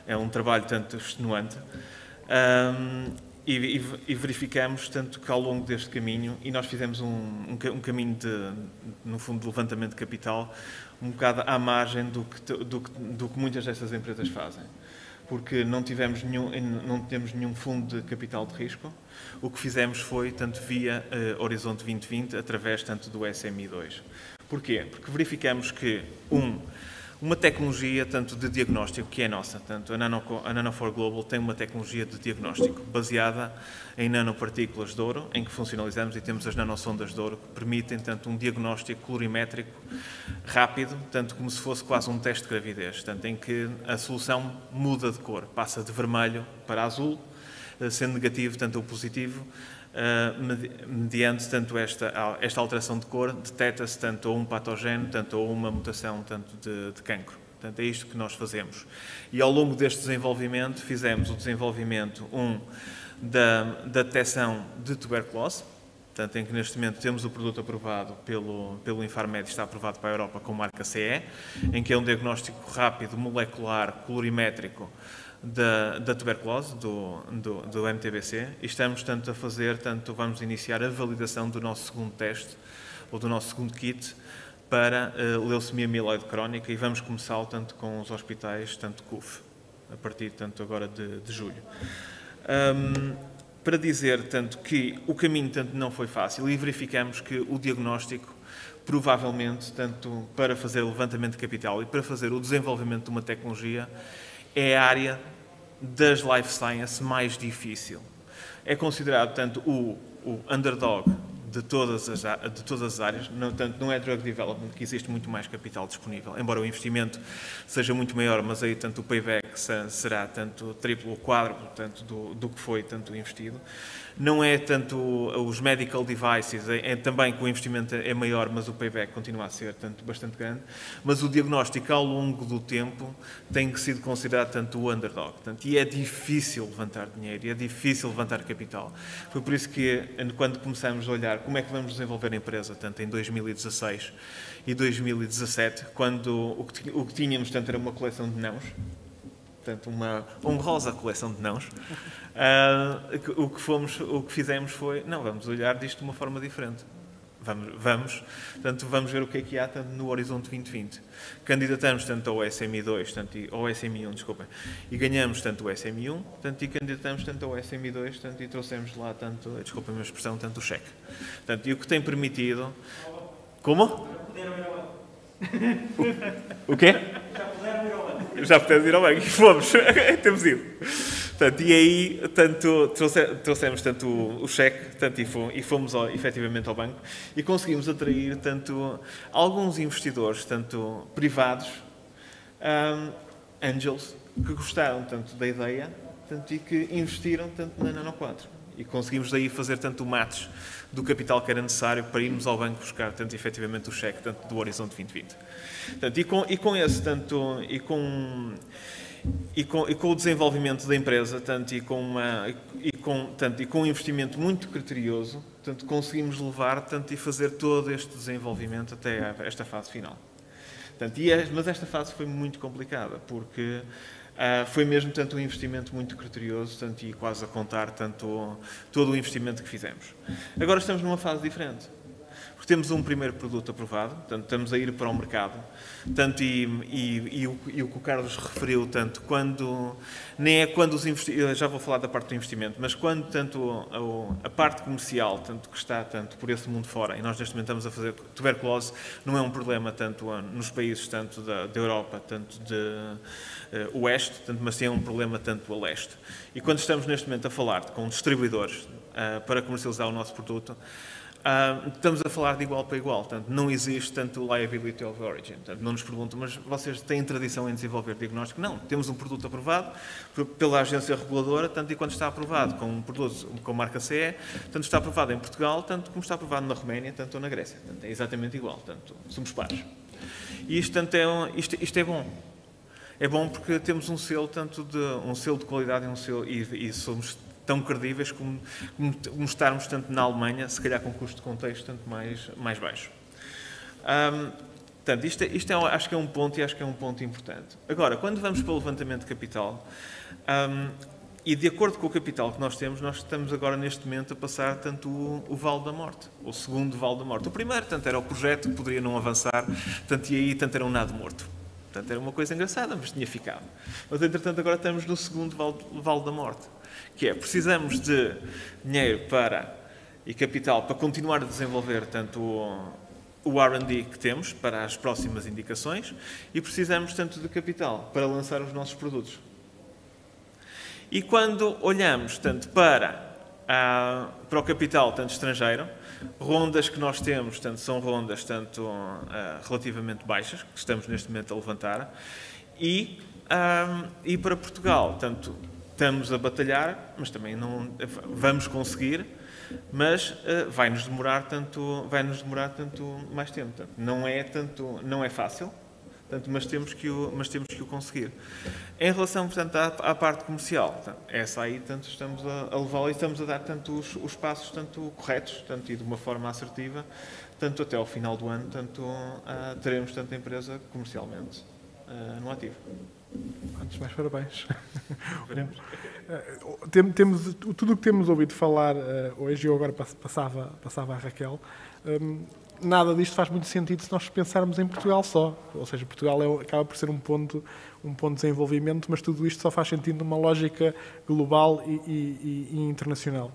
É um trabalho tanto extenuante. E verificamos tanto que ao longo deste caminho, e nós fizemos um caminho no fundo, de levantamento de capital, um bocado à margem do que muitas dessas empresas fazem. Porque não temos nenhum fundo de capital de risco. O que fizemos foi, tanto via Horizonte 2020, através tanto do SMI2. Porquê? Porque verificamos que, uma tecnologia tanto de diagnóstico que é nossa, tanto a Nanofor Global tem uma tecnologia de diagnóstico baseada em nanopartículas de ouro, em que funcionalizamos e temos as nanosondas de ouro que permitem tanto um diagnóstico colorimétrico rápido, tanto como se fosse quase um teste de gravidez, tanto em que a solução muda de cor, passa de vermelho para azul, sendo negativo tanto ou positivo. Mediante tanto esta alteração de cor, detecta-se tanto ou um patógeno, tanto ou uma mutação tanto de cancro. Portanto, é isto que nós fazemos. E ao longo deste desenvolvimento, fizemos o desenvolvimento da detecção de tuberculose, portanto, em que neste momento temos o produto aprovado pelo Infarmed, está aprovado para a Europa com marca CE, em que é um diagnóstico rápido, molecular, colorimétrico, da tuberculose, do MTBC, e estamos tanto a fazer, tanto vamos iniciar a validação do nosso segundo teste, ou do nosso segundo kit, para leucemia mieloide crónica, e vamos começar tanto com os hospitais, tanto CUF, a partir tanto agora de julho. Para dizer tanto que o caminho tanto não foi fácil, e verificamos que o diagnóstico, provavelmente, tanto para fazer o levantamento de capital e para fazer o desenvolvimento de uma tecnologia, é a área das life science mais difícil. É considerado, tanto, o underdog de todas as áreas, não é drug development, que existe muito mais capital disponível, embora o investimento seja muito maior, mas aí tanto o payback será tanto triplo ou quádruplo tanto do que foi tanto investido. Não é tanto os medical devices, também que o investimento é maior, mas o payback continua a ser tanto bastante grande, mas o diagnóstico ao longo do tempo tem sido considerado tanto o underdog. Portanto, e é difícil levantar dinheiro, e é difícil levantar capital. Foi por isso que, quando começamos a olhar como é que vamos desenvolver a empresa, tanto em 2016 e 2017, quando o que tínhamos tanto era uma coleção de nãos, portanto, uma honrosa coleção de nãos, o que fizemos foi, não, vamos olhar disto de uma forma diferente. Vamos ver o que é que há tanto no Horizonte 2020. Candidatamos tanto ao SMI2, ao SMI1, desculpem, e ganhamos tanto o SMI1, e candidatamos tanto ao SMI2, e trouxemos lá tanto, desculpem a minha expressão, tanto o cheque. E o que tem permitido... Como? O quê? Já puderam ir ao banco. Fomos. Temos ido. E aí, trouxemos tanto o cheque, e fomos efetivamente ao banco, e conseguimos atrair tanto alguns investidores, tanto privados, angels, que gostaram tanto da ideia, e que investiram tanto na Nano 4. E conseguimos daí fazer tanto o match do capital que era necessário para irmos ao banco buscar tanto efetivamente o cheque tanto do Horizonte 2020. E com o desenvolvimento da empresa, e com um investimento muito criterioso, portanto, conseguimos levar e fazer todo este desenvolvimento até esta fase final. Portanto, mas esta fase foi muito complicada, porque foi mesmo um investimento muito criterioso e quase a contar todo o investimento que fizemos. Agora estamos numa fase diferente. Porque temos um primeiro produto aprovado, portanto, estamos a ir para o mercado, e o que o Carlos referiu, nem é quando os investidores, já vou falar da parte do investimento, mas quando a parte comercial, que está por esse mundo fora, e nós neste momento estamos a fazer tuberculose, não é um problema nos países da Europa, de oeste, mas sim é um problema a leste. E quando estamos neste momento a falar com distribuidores para comercializar o nosso produto, estamos a falar de igual para igual, não existe liability of origin. Não nos perguntam, mas vocês têm tradição em desenvolver diagnóstico? Não, temos um produto aprovado pela agência reguladora, e quando está aprovado com um produto com marca CE, está aprovado em Portugal, como está aprovado na Roménia, ou na Grécia. É exatamente igual, somos pares. E isto é bom. É bom porque temos um selo de qualidade e somos tão credíveis como estarmos na Alemanha, se calhar com custo de contexto mais baixo. Isto acho que é um ponto e acho que é um ponto importante. Agora, quando vamos para o levantamento de capital, e de acordo com o capital que nós estamos agora neste momento a passar o Vale da Morte, o segundo Vale da Morte. O primeiro, era o projeto que poderia não avançar, e aí, era um nado morto. Era uma coisa engraçada, mas tinha ficado. Mas, entretanto, agora estamos no segundo Vale da Morte, que é, precisamos de dinheiro e capital para continuar a desenvolver o R&D que temos para as próximas indicações e precisamos de capital para lançar os nossos produtos. E quando olhamos para o capital capital rondas que nós temos, são rondas relativamente baixas, que estamos neste momento a levantar, e para Portugal, estamos a batalhar, mas também não vamos conseguir, mas vai-nos demorar mais tempo. Não é fácil, mas temos que o conseguir. Em relação, à parte comercial, essa aí, estamos a levá-la e estamos a dar os passos corretos, e de uma forma assertiva, até ao final do ano, teremos a empresa comercialmente no ativo. Antes mais, parabéns. Temos tudo o que temos ouvido falar hoje, e eu agora passava à Raquel. Nada disto faz muito sentido se nós pensarmos em Portugal só. Ou seja, Portugal acaba por ser um ponto de desenvolvimento, mas tudo isto só faz sentido numa lógica global e internacional.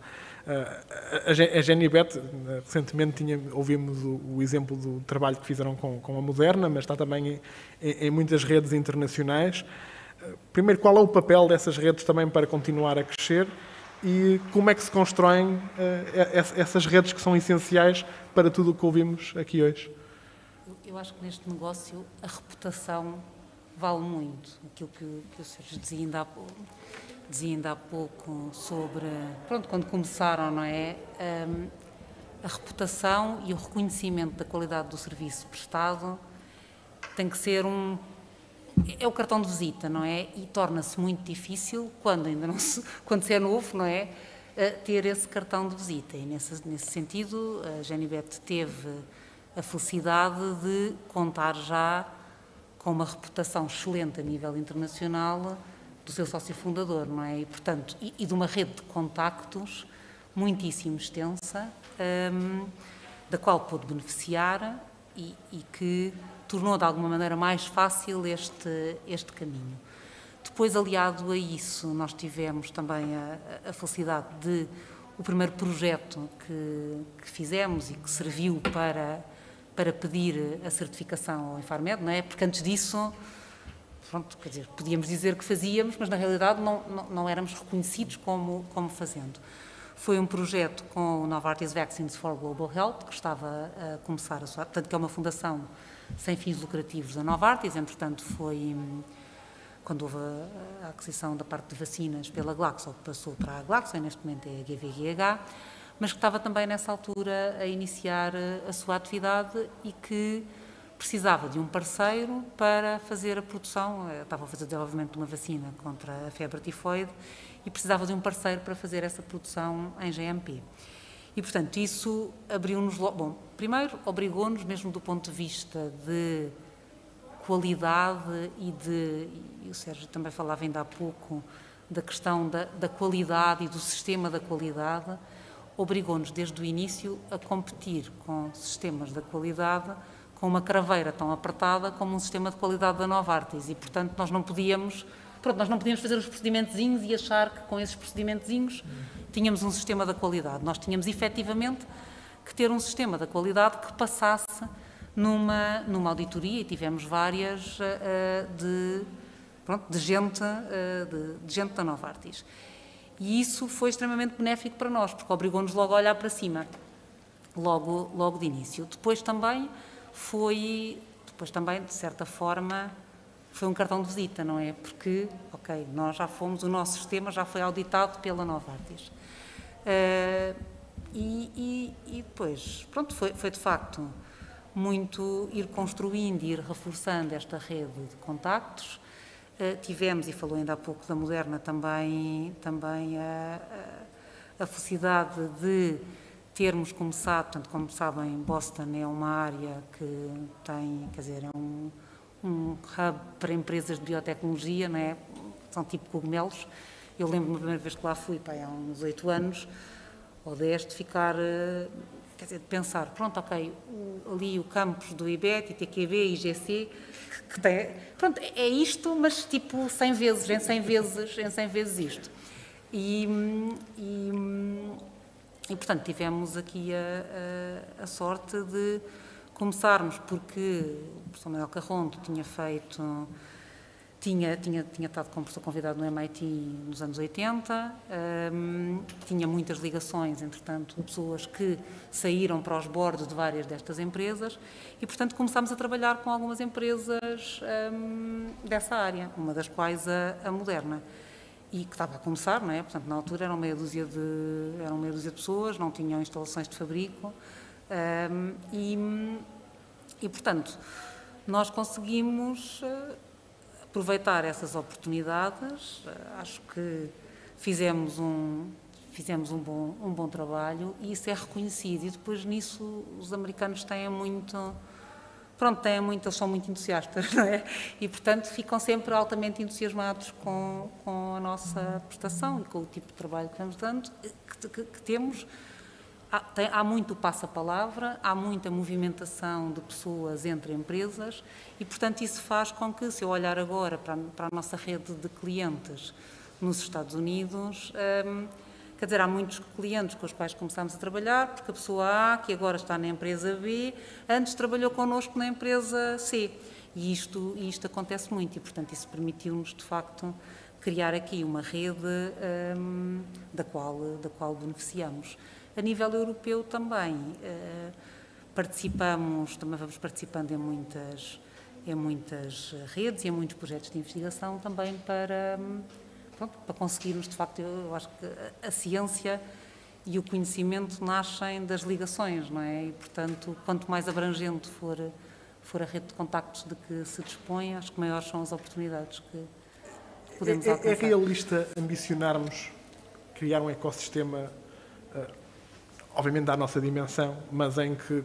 A Genibet, recentemente ouvimos o exemplo do trabalho que fizeram com a Moderna, mas está também em muitas redes internacionais. Primeiro, qual é o papel dessas redes também para continuar a crescer e como é que se constroem essas redes que são essenciais para tudo o que ouvimos aqui hoje? Eu acho que neste negócio a reputação vale muito. Aquilo que o Sérgio dizia ainda há pouco sobre, quando começaram, não é? A reputação e o reconhecimento da qualidade do serviço prestado tem que ser é o cartão de visita, não é? E torna-se muito difícil, quando se é novo, não é? Ter esse cartão de visita. E nesse sentido, a Genibet teve a felicidade de contar já com uma reputação excelente a nível internacional do seu sócio fundador, não é? E, portanto, e de uma rede de contactos muitíssimo extensa, da qual pôde beneficiar e que tornou de alguma maneira mais fácil este caminho. Depois, aliado a isso, nós tivemos também a felicidade de o primeiro projeto que fizemos e que serviu para pedir a certificação ao Infarmed, não é? Porque antes disso, quer dizer, podíamos dizer que fazíamos, mas na realidade não éramos reconhecidos como fazendo. Foi um projeto com o Novartis Vaccines for Global Health, que estava a começar a soar, portanto, que é uma fundação sem fins lucrativos da Novartis. Entretanto, foi quando houve a aquisição da parte de vacinas pela Glaxo, que passou para a Glaxo, e neste momento é a GVGH, mas que estava também nessa altura a iniciar a sua atividade e que precisava de um parceiro para fazer a produção. Estava a fazer o desenvolvimento de uma vacina contra a febre tifoide e precisava de um parceiro para fazer essa produção em GMP. E, portanto, isso abriu-nos... Bom, primeiro, obrigou-nos, mesmo do ponto de vista de qualidade e o Sérgio também falava ainda há pouco da questão da qualidade e do sistema da qualidade, obrigou-nos desde o início a competir com sistemas da qualidade com uma craveira tão apertada como um sistema de qualidade da Novartis e, portanto, nós não podíamos fazer os procedimentozinhos e achar que com esses procedimentozinhos tínhamos um sistema da qualidade. Nós tínhamos efetivamente que ter um sistema da qualidade que passasse numa auditoria, e tivemos várias de gente da Novartis. E isso foi extremamente benéfico para nós, porque obrigou-nos logo a olhar para cima, logo de início. Depois também, de certa forma, foi um cartão de visita, não é? Porque, ok, nós já fomos, o nosso sistema já foi auditado pela Novartis. E depois, pronto, foi de facto muito ir construindo e ir reforçando esta rede de contactos. Tivemos, e falou ainda há pouco da Moderna, também a felicidade de termos começado, portanto, como sabem, Boston é uma área que tem, quer dizer, é um hub para empresas de biotecnologia, não é? São tipo cogumelos. Eu lembro-me da primeira vez que lá fui, há uns 8 anos, ou 10, de ficar, quer dizer, de pensar, pronto, ok, ali o campus do IBET, ITQB, IGC, que tem, pronto, é isto, mas tipo 100 vezes, em 100 vezes isto. E portanto, tivemos aqui a sorte de começarmos, porque o professor Manuel Carrondo tinha estado como professor convidado no MIT nos anos 80, tinha muitas ligações, entretanto, de pessoas que saíram para os boards de várias destas empresas e, portanto, começámos a trabalhar com algumas empresas dessa área, uma das quais a Moderna, e que estava a começar, não é? Portanto, na altura eram meia dúzia de pessoas, não tinham instalações de fabrico, e, portanto, nós conseguimos aproveitar essas oportunidades. Acho que fizemos um bom trabalho e isso é reconhecido. E depois nisso os americanos eles são muito entusiastas, não é? E, portanto, ficam sempre altamente entusiasmados com a nossa prestação e com o tipo de trabalho que vamos dando, que temos. Há muito passa-palavra, há muita movimentação de pessoas entre empresas e, portanto, isso faz com que, se eu olhar agora para a nossa rede de clientes nos Estados Unidos, quer dizer, há muitos clientes com os quais começámos a trabalhar, porque a pessoa A, que agora está na empresa B, antes trabalhou connosco na empresa C. E isto acontece muito e, portanto, isso permitiu-nos, de facto, criar aqui uma rede da qual beneficiamos. A nível europeu também também vamos participando em muitas redes e em muitos projetos de investigação também para conseguirmos, de facto, eu acho que a ciência e o conhecimento nascem das ligações, não é? E, portanto, quanto mais abrangente for a rede de contactos de que se dispõe, acho que maiores são as oportunidades que podemos alcançar. É realista ambicionarmos criar um ecossistema, obviamente à nossa dimensão, mas em que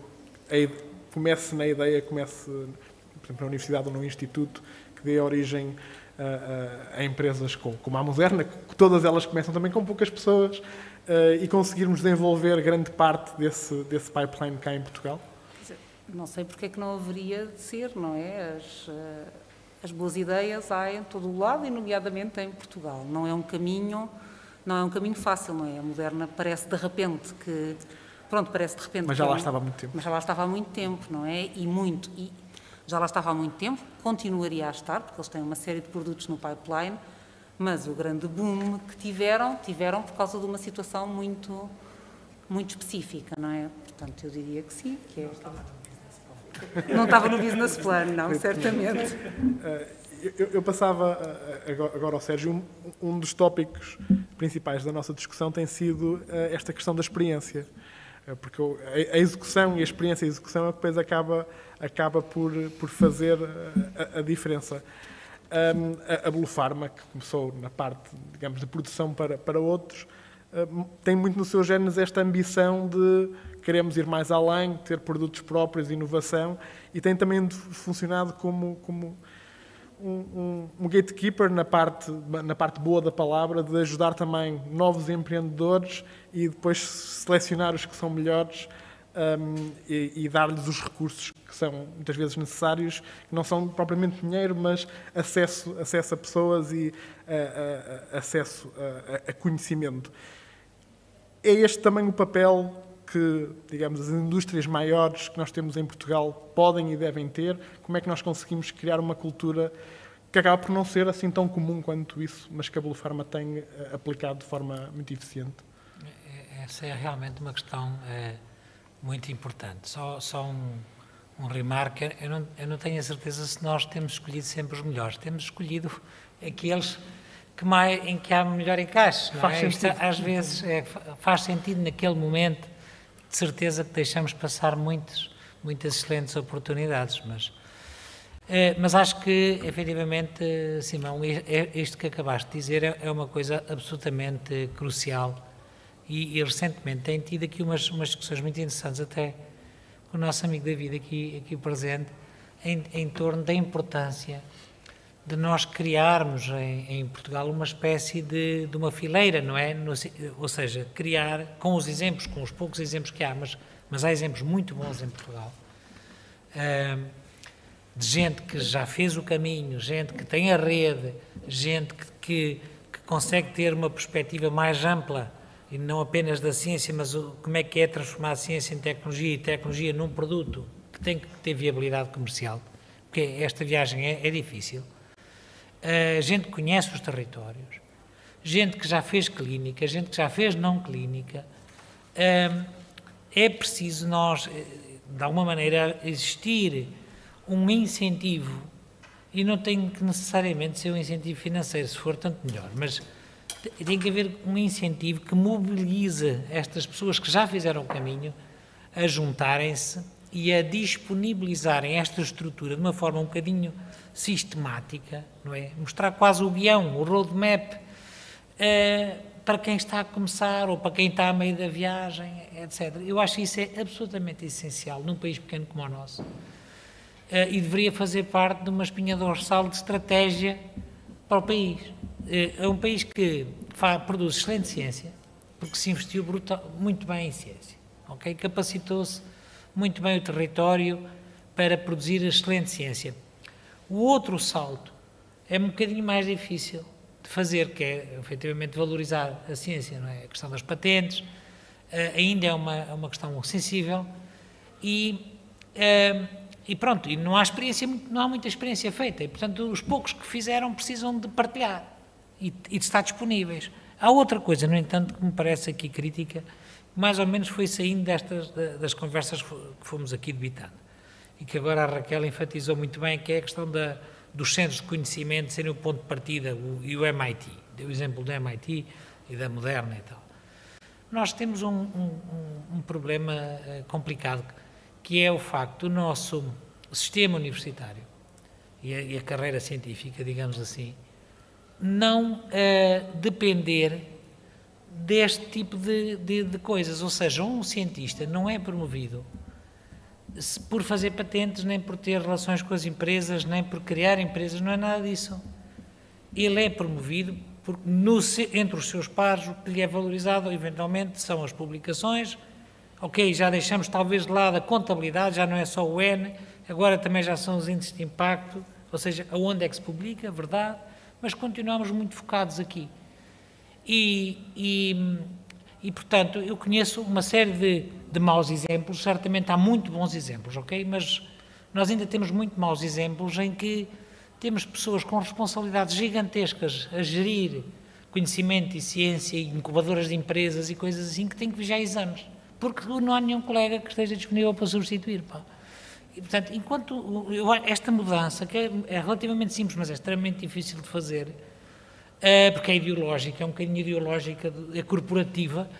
comece, por exemplo, na universidade ou no instituto, que dê origem a empresas como a Moderna, que todas elas começam também com poucas pessoas, e conseguirmos desenvolver grande parte desse pipeline cá em Portugal? Não sei porque é que não haveria de ser, não é? As boas ideias há em todo o lado, e nomeadamente em Portugal. Não é um caminho fácil, não é? A Moderna parece de repente. Mas já lá estava há muito tempo. Mas já lá estava há muito tempo, não é? E já lá estava há muito tempo, continuaria a estar, porque eles têm uma série de produtos no pipeline, mas o grande boom que tiveram por causa de uma situação muito, muito específica, não é? Portanto, eu diria que sim, que é... Não estava no business plan, não, certamente. Eu passava agora ao Sérgio, um dos tópicos principais da nossa discussão tem sido esta questão da experiência, porque a execução e a experiência e a execução é que depois acaba por fazer a diferença. A Bluepharma, que começou na parte, digamos, de produção para outros, tem muito no seu gênese esta ambição de queremos ir mais além, ter produtos próprios, inovação, e tem também funcionado como um gatekeeper na parte boa da palavra, de ajudar também novos empreendedores e depois selecionar os que são melhores e dar-lhes os recursos que são muitas vezes necessários, que não são propriamente dinheiro, mas acesso a pessoas e acesso a conhecimento. É este também o papel que, digamos, as indústrias maiores que nós temos em Portugal podem e devem ter. Como é que nós conseguimos criar uma cultura que acaba por não ser assim tão comum quanto isso, mas que a Blue Pharma tem aplicado de forma muito eficiente? Essa é realmente uma questão muito importante. Só um remarque, eu não tenho a certeza se nós temos escolhido sempre os melhores. Temos escolhido aqueles em que há melhor encaixe. Não é? Isto, às vezes faz sentido naquele momento, de certeza que deixamos passar muitas excelentes oportunidades, mas acho que, efetivamente, Simão, isto que acabaste de dizer é uma coisa absolutamente crucial e recentemente tem tido aqui umas discussões muito interessantes, até com o nosso amigo David aqui presente, em torno da importância de nós criarmos em Portugal uma espécie de uma fileira, não é? Ou seja, criar com os exemplos, com os poucos exemplos que há, mas há exemplos muito bons em Portugal, de gente que já fez o caminho, gente que tem a rede, gente que consegue ter uma perspectiva mais ampla, e não apenas da ciência, mas como é que é transformar a ciência em tecnologia e tecnologia num produto que tem que ter viabilidade comercial, porque esta viagem é difícil. Gente que conhece os territórios, gente que já fez clínica, gente que já fez não clínica. É preciso nós, de alguma maneira, existir um incentivo, e não tem que necessariamente ser um incentivo financeiro, se for tanto melhor, mas tem que haver um incentivo que mobilize estas pessoas que já fizeram o caminho a juntarem-se e a disponibilizarem esta estrutura de uma forma um bocadinho sistemática, não é? Mostrar quase o guião, o roadmap, para quem está a começar ou para quem está a meio da viagem, etc. Eu acho que isso é absolutamente essencial num país pequeno como o nosso, e deveria fazer parte de uma espinha dorsal de estratégia para o país. É um país que produz excelente ciência, porque se investiu muito bem em ciência, ok? Capacitou-se muito bem o território para produzir excelente ciência. O outro salto é um bocadinho mais difícil de fazer, que é, efetivamente, valorizar a ciência, não é? A questão das patentes ainda é uma questão sensível e pronto, e não há muita experiência feita, e, portanto, os poucos que fizeram precisam de partilhar e de estar disponíveis. Há outra coisa, no entanto, que me parece aqui crítica, mais ou menos foi saindo das conversas que fomos aqui debitando, e que agora a Raquel enfatizou muito bem, que é a questão dos centros de conhecimento serem o ponto de partida, e o MIT, deu o exemplo do MIT e da Moderna e tal. Nós temos um problema complicado, que é o facto do nosso sistema universitário e a carreira científica, digamos assim, não depender deste tipo de coisas. Ou seja, um cientista não é promovido por fazer patentes, nem por ter relações com as empresas, nem por criar empresas, não é nada disso. Ele é promovido porque entre os seus pares o que lhe é valorizado, eventualmente, são as publicações. Ok, já deixamos talvez de lado a contabilidade, já não é só o N, agora também já são os índices de impacto, ou seja, aonde é que se publica, verdade, mas continuamos muito focados aqui. E portanto, eu conheço uma série de maus exemplos, certamente há muito bons exemplos, ok? Mas nós ainda temos muito maus exemplos em que temos pessoas com responsabilidades gigantescas a gerir conhecimento e ciência e incubadoras de empresas e coisas assim que têm que vigiar exames, porque não há nenhum colega que esteja disponível para substituir, pá. E, portanto, esta mudança, que é relativamente simples, mas é extremamente difícil de fazer, porque é ideológica, é um bocadinho ideológica, é corporativa,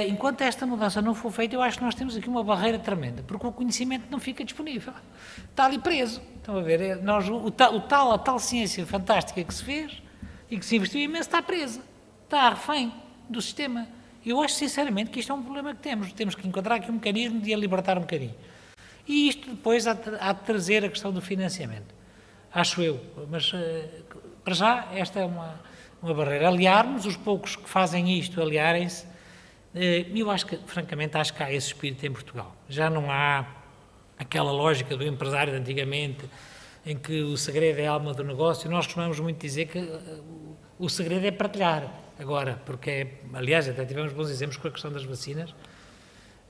enquanto esta mudança não for feita, eu acho que nós temos aqui uma barreira tremenda, porque o conhecimento não fica disponível, está ali preso. Estão a ver? A tal ciência fantástica que se fez e que se investiu imenso está presa, está refém, do sistema. Eu acho sinceramente que isto é um problema que temos que encontrar aqui um mecanismo de a libertar um bocadinho. E isto depois há de trazer a questão do financiamento, acho eu, mas para já esta é uma barreira. Aliarmos, os poucos que fazem isto, aliarem-se, eu acho que, francamente, acho que há esse espírito em Portugal. Já não há aquela lógica do empresário de antigamente, em que o segredo é a alma do negócio. Nós costumamos muito dizer que o segredo é partilhar agora, porque, aliás, até tivemos bons exemplos com a questão das vacinas,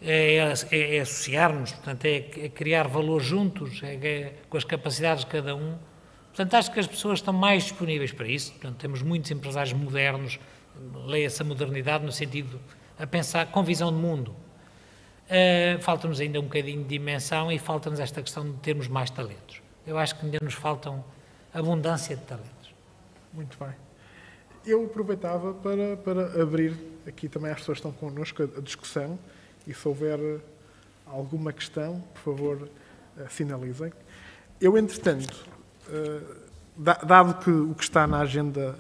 é associar-nos, portanto, é criar valor juntos, com as capacidades de cada um. Portanto, acho que as pessoas estão mais disponíveis para isso. Portanto, temos muitos empresários modernos, leia-se a modernidade no sentido a pensar com visão de mundo. Falta-nos ainda um bocadinho de dimensão e falta-nos esta questão de termos mais talentos. Eu acho que ainda nos faltam abundância de talentos. Muito bem. Eu aproveitava para abrir aqui também às pessoas que estão connosco a discussão, e se houver alguma questão, por favor, sinalizem. Eu, entretanto, dado que o que está na agenda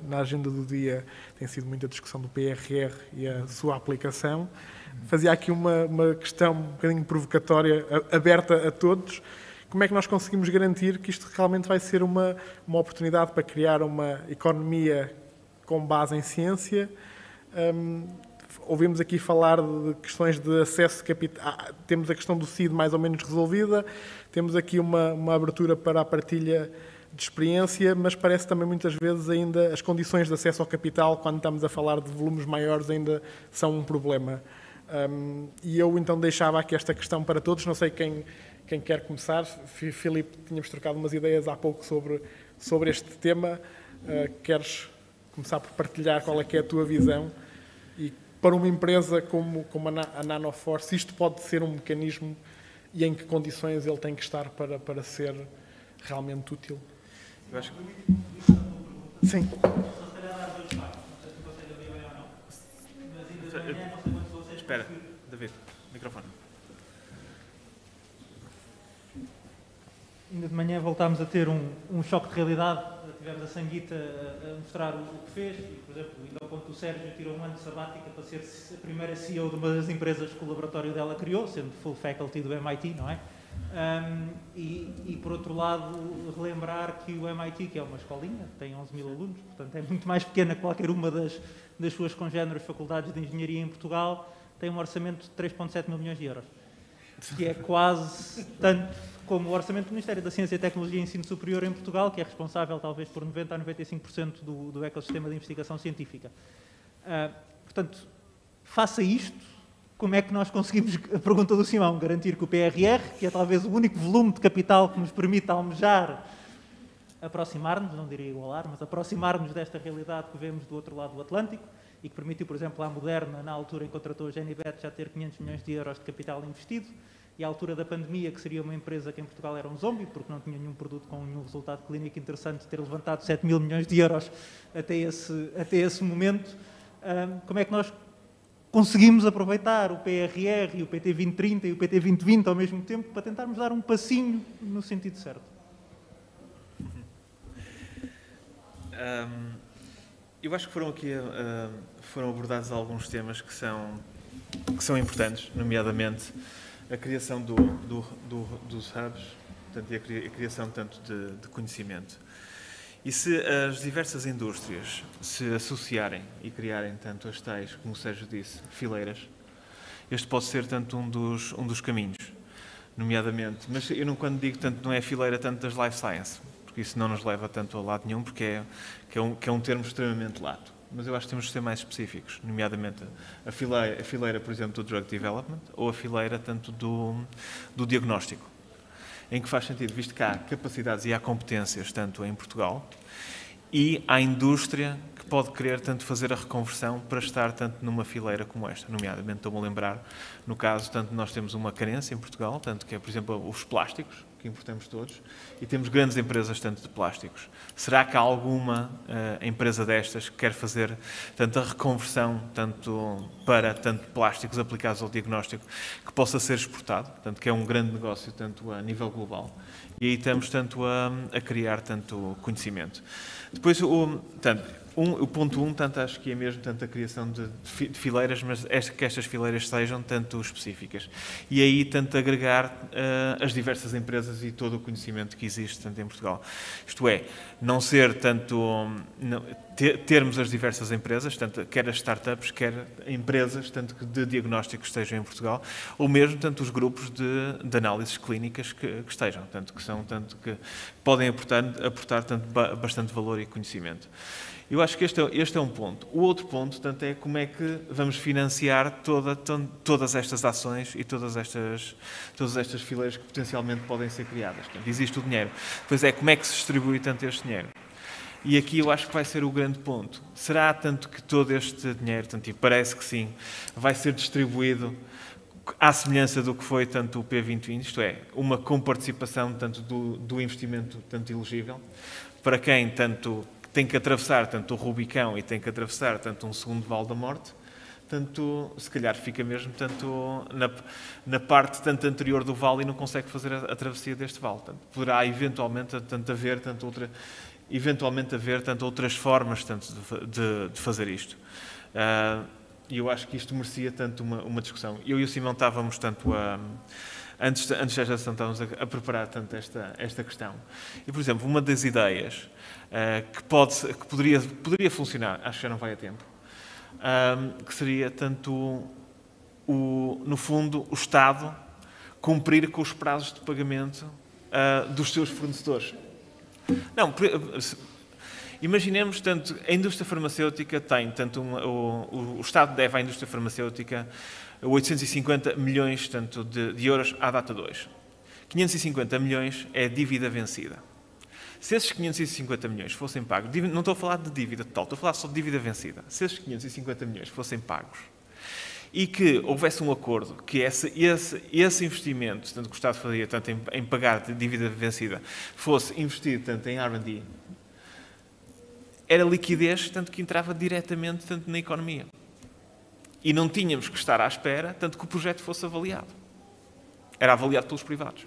do dia tem sido muita discussão do PRR e a sua aplicação, fazia aqui uma questão um bocadinho provocatória, aberta a todos. Como é que nós conseguimos garantir que isto realmente vai ser uma oportunidade para criar uma economia com base em ciência? Ouvimos aqui falar de questões de acesso a capital. Temos a questão do CID mais ou menos resolvida, temos aqui uma abertura para a partilha de experiência, mas parece também muitas vezes ainda as condições de acesso ao capital, quando estamos a falar de volumes maiores, ainda são um problema. E eu então deixava aqui esta questão para todos, não sei quem quer começar. Filipe, tínhamos trocado umas ideias há pouco sobre este tema. Queres começar por partilhar qual é que é a tua visão? E para uma empresa como a Nanoforce, isto pode ser um mecanismo, e em que condições ele tem que estar para ser realmente útil? Eu acho que... Sim. Espera, David, microfone. Ainda de manhã voltámos a ter um choque de realidade. Tivemos a Sanguita a mostrar o que fez. E, por exemplo, ainda ao ponto do Sérgio tirou um ano de sabática para ser a primeira CEO de uma das empresas que o laboratório dela criou, sendo full faculty do MIT, não é? E, por outro lado, relembrar que o MIT, que é uma escolinha, tem 11 mil alunos, portanto é muito mais pequena que qualquer uma das suas congêneres faculdades de engenharia em Portugal, tem um orçamento de 3,7 mil milhões de euros, que é quase tanto como o orçamento do Ministério da Ciência, Tecnologia e Ensino Superior em Portugal, que é responsável talvez por 90% a 95% do ecossistema de investigação científica. Portanto, faça isto, como é que nós conseguimos, a pergunta do Simão, garantir que o PRR, que é talvez o único volume de capital que nos permite almejar, aproximar-nos, não diria igualar, mas aproximar-nos desta realidade que vemos do outro lado do Atlântico, e que permitiu, por exemplo, à Moderna, na altura em que contratou a Genibet, já ter 500 milhões de euros de capital investido, e à altura da pandemia, que seria uma empresa que em Portugal era um zombie, porque não tinha nenhum produto com nenhum resultado clínico interessante, ter levantado 7 mil milhões de euros até esse momento. Como é que nós conseguimos aproveitar o PRR e o PT 2030 e o PT 2020 ao mesmo tempo para tentarmos dar um passinho no sentido certo? Eu acho que foram abordados alguns temas que são importantes, nomeadamente a criação dos hubs, portanto, e a criação tanto de conhecimento. E se as diversas indústrias se associarem e criarem tanto as tais, como o Sérgio disse, fileiras, este pode ser tanto um dos caminhos, nomeadamente. Mas eu quando digo tanto, não é fileira tanto das life science, porque isso não nos leva tanto a lado nenhum, porque é um termo extremamente lato. Mas eu acho que temos de ser mais específicos, nomeadamente a fileira, por exemplo, do drug development ou a fileira tanto do diagnóstico, em que faz sentido, visto que há capacidades e há competências tanto em Portugal e há indústria que pode querer tanto fazer a reconversão para estar tanto numa fileira como esta. Nomeadamente, estou-me a lembrar, no caso, tanto nós temos uma carência em Portugal, tanto que é, por exemplo, os plásticos, que importamos todos, e temos grandes empresas tanto de plásticos. Será que há alguma empresa destas que quer fazer tanto a reconversão para plásticos aplicados ao diagnóstico que possa ser exportado, tanto que é um grande negócio tanto a nível global, E aí estamos tanto a criar tanto conhecimento. Depois, o ponto 1, tanto acho que é mesmo tanto a criação de fileiras, mas que estas fileiras sejam tanto específicas. E aí tanto agregar as diversas empresas e todo o conhecimento que existe tanto em Portugal. Isto é, não ser tanto... termos as diversas empresas, tanto, quer as startups, quer empresas tanto de diagnóstico que estejam em Portugal, ou mesmo tanto os grupos de análises clínicas que estejam, tanto que podem aportar tanto bastante valor e conhecimento. Eu acho que este é um ponto. O outro ponto, tanto, é como é que vamos financiar todas estas ações e todas estas fileiras que potencialmente podem ser criadas. Portanto, existe o dinheiro. Depois é como é que se distribui tanto este dinheiro. E aqui eu acho que vai ser o grande ponto. Será tanto que todo este dinheiro, tanto, e parece que sim, vai ser distribuído à semelhança do que foi tanto o P2020, isto é, uma comparticipação tanto do investimento tanto elegível, para quem tanto tem que atravessar tanto o Rubicão e tem que atravessar tanto um segundo vale da morte, tanto, se calhar fica mesmo tanto na parte tanto anterior do vale e não consegue fazer a travessia deste vale. Tanto, poderá eventualmente haver outras formas tanto de fazer isto. E eu acho que isto merecia tanto uma discussão. Eu e o Simão estávamos tanto antes desta sessão estávamos a preparar tanto esta questão. E, por exemplo, uma das ideias que poderia funcionar, acho que já não vai a tempo, que seria tanto, no fundo, o Estado cumprir com os prazos de pagamento dos seus fornecedores. Não, imaginemos, tanto, a indústria farmacêutica tem, tanto o Estado deve à indústria farmacêutica 850 milhões tanto, de euros à data 2. 550 milhões é dívida vencida. Se esses 550 milhões fossem pagos, não estou a falar de dívida total, estou a falar só de dívida vencida. Se esses 550 milhões fossem pagos e que houvesse um acordo que esse investimento, tanto que o Estado fazia tanto em pagar de dívida vencida, fosse investido tanto em R&D, era liquidez tanto que entrava diretamente tanto na economia. E não tínhamos que estar à espera tanto que o projeto fosse avaliado. Era avaliado pelos privados.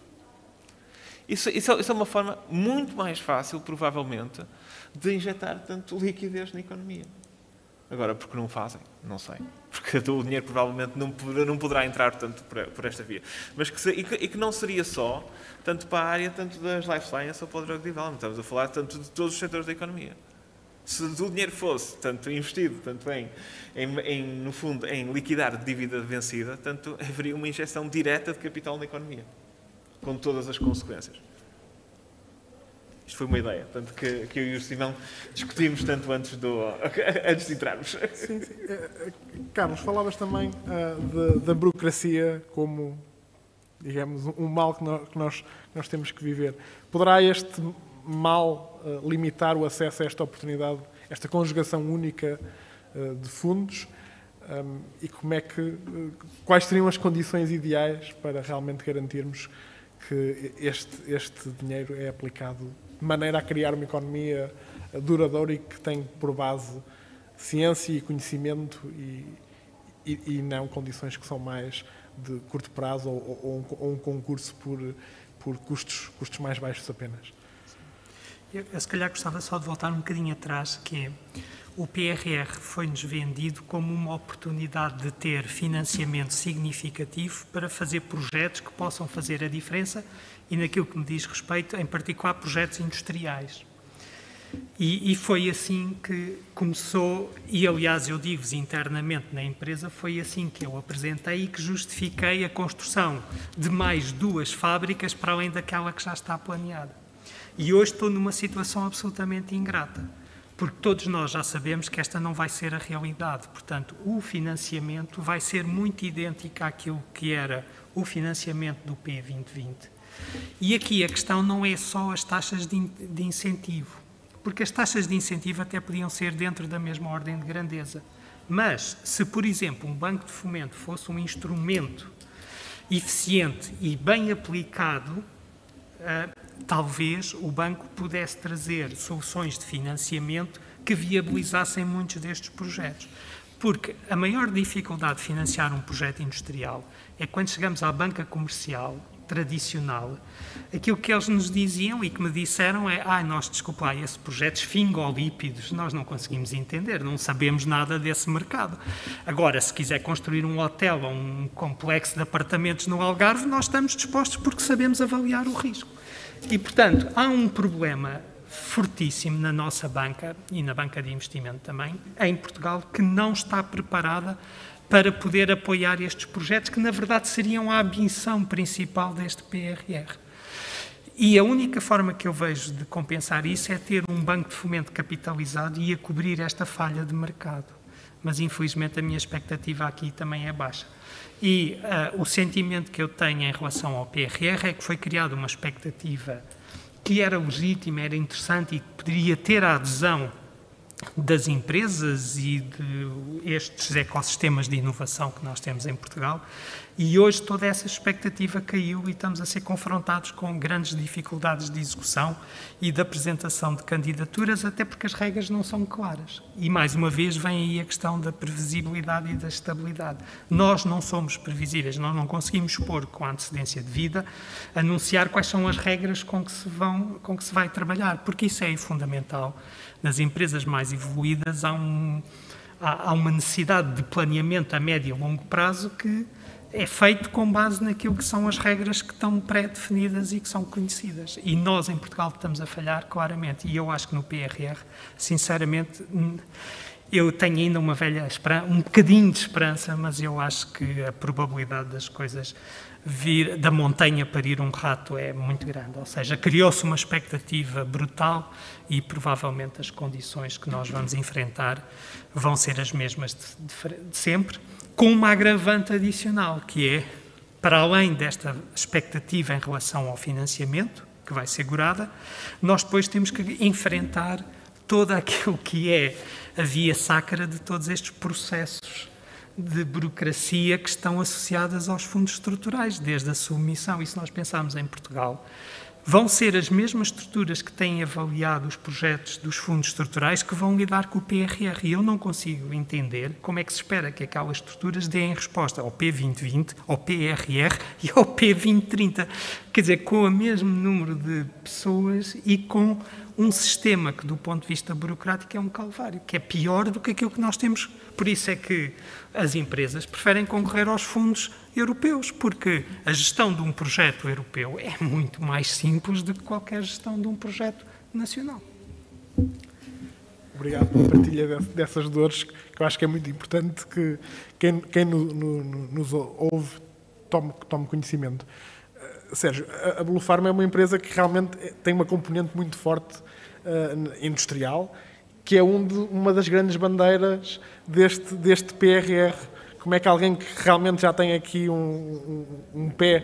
Isso é uma forma muito mais fácil, provavelmente, de injetar tanto liquidez na economia. Agora, porque não fazem? Não sei. Porque o dinheiro provavelmente não poderá entrar tanto por esta via. Mas que não seria só tanto para a área tanto das life science ou para o drug development. Estamos a falar tanto de todos os setores da economia. Se o dinheiro fosse tanto investido tanto no fundo, em liquidar dívida vencida, tanto haveria uma injeção direta de capital na economia, com todas as consequências. Isto foi uma ideia, tanto que eu e o Simão discutimos tanto antes de entrarmos. Sim. Carlos, falavas também da burocracia como, digamos, um mal que nós temos que viver. Poderá este mal limitar o acesso a esta oportunidade, esta conjugação única de fundos, e quais seriam as condições ideais para realmente garantirmos que este dinheiro é aplicado de maneira a criar uma economia duradoura e que tem por base ciência e conhecimento e não condições que são mais de curto prazo ou um concurso por custos mais baixos apenas. Eu se calhar gostava só de voltar um bocadinho atrás, que é o PRR foi-nos vendido como uma oportunidade de ter financiamento significativo para fazer projetos que possam fazer a diferença e naquilo que me diz respeito, em particular, projetos industriais. E foi assim que começou, e aliás eu digo-vos internamente na empresa, foi assim que eu apresentei e que justifiquei a construção de mais 2 fábricas para além daquela que já está planeada. E hoje estou numa situação absolutamente ingrata, porque todos nós já sabemos que esta não vai ser a realidade. Portanto, o financiamento vai ser muito idêntico àquilo que era o financiamento do P2020. E aqui a questão não é só as taxas de incentivo, porque as taxas de incentivo até podiam ser dentro da mesma ordem de grandeza. Mas, se, por exemplo, um banco de fomento fosse um instrumento eficiente e bem aplicado, talvez o banco pudesse trazer soluções de financiamento que viabilizassem muitos destes projetos. Porque a maior dificuldade de financiar um projeto industrial é quando chegamos à banca comercial tradicional, aquilo que eles nos diziam e que me disseram é: nós, desculpa lá, esse projeto esfingolípidos, nós não conseguimos entender, não sabemos nada desse mercado. Agora, se quiser construir um hotel ou um complexo de apartamentos no Algarve, nós estamos dispostos porque sabemos avaliar o risco. E, portanto, há um problema fortíssimo na nossa banca e na banca de investimento também, em Portugal, que não está preparada para poder apoiar estes projetos que, na verdade, seriam a ambição principal deste PRR. E a única forma que eu vejo de compensar isso é ter um banco de fomento capitalizado e a cobrir esta falha de mercado. Mas, infelizmente, a minha expectativa aqui também é baixa. E o sentimento que eu tenho em relação ao PRR é que foi criada uma expectativa que era legítima, era interessante e que poderia ter a adesão das empresas e de estes ecossistemas de inovação que nós temos em Portugal, e hoje toda essa expectativa caiu e estamos a ser confrontados com grandes dificuldades de execução e de apresentação de candidaturas, até porque as regras não são claras. E, mais uma vez, vem aí a questão da previsibilidade e da estabilidade. Nós não somos previsíveis, nós não conseguimos expor com antecedência de vida, anunciar quais são as regras com que se vai trabalhar, porque isso é fundamental. Nas empresas mais evoluídas há uma necessidade de planeamento a médio e longo prazo que é feito com base naquilo que são as regras que estão pré-definidas e que são conhecidas. E nós, em Portugal, estamos a falhar claramente. E eu acho que no PRR, sinceramente, eu tenho ainda uma velha esperança, um bocadinho de esperança, mas eu acho que a probabilidade das coisas vir da montanha parir um rato é muito grande. Ou seja, criou-se uma expectativa brutal e provavelmente as condições que nós vamos enfrentar vão ser as mesmas de sempre, com uma agravante adicional, que é, para além desta expectativa em relação ao financiamento, que vai ser segurada, nós depois temos que enfrentar todo aquilo que é a via sacra de todos estes processos de burocracia que estão associadas aos fundos estruturais, desde a submissão. E se nós pensarmos em Portugal, vão ser as mesmas estruturas que têm avaliado os projetos dos fundos estruturais que vão lidar com o PRR. E eu não consigo entender como é que se espera que aquelas estruturas deem resposta ao P2020, ao PRR e ao P2030. Quer dizer, com o mesmo número de pessoas e com um sistema que, do ponto de vista burocrático, é um calvário, que é pior do que aquilo que nós temos. Por isso é que as empresas preferem concorrer aos fundos europeus, porque a gestão de um projeto europeu é muito mais simples do que qualquer gestão de um projeto nacional. Obrigado pela partilha dessas dores, que eu acho que é muito importante que quem nos ouve tome conhecimento. Sérgio, a Blue Pharma é uma empresa que realmente tem uma componente muito forte industrial, que é uma das grandes bandeiras deste PRR. Como é que alguém que realmente já tem aqui um pé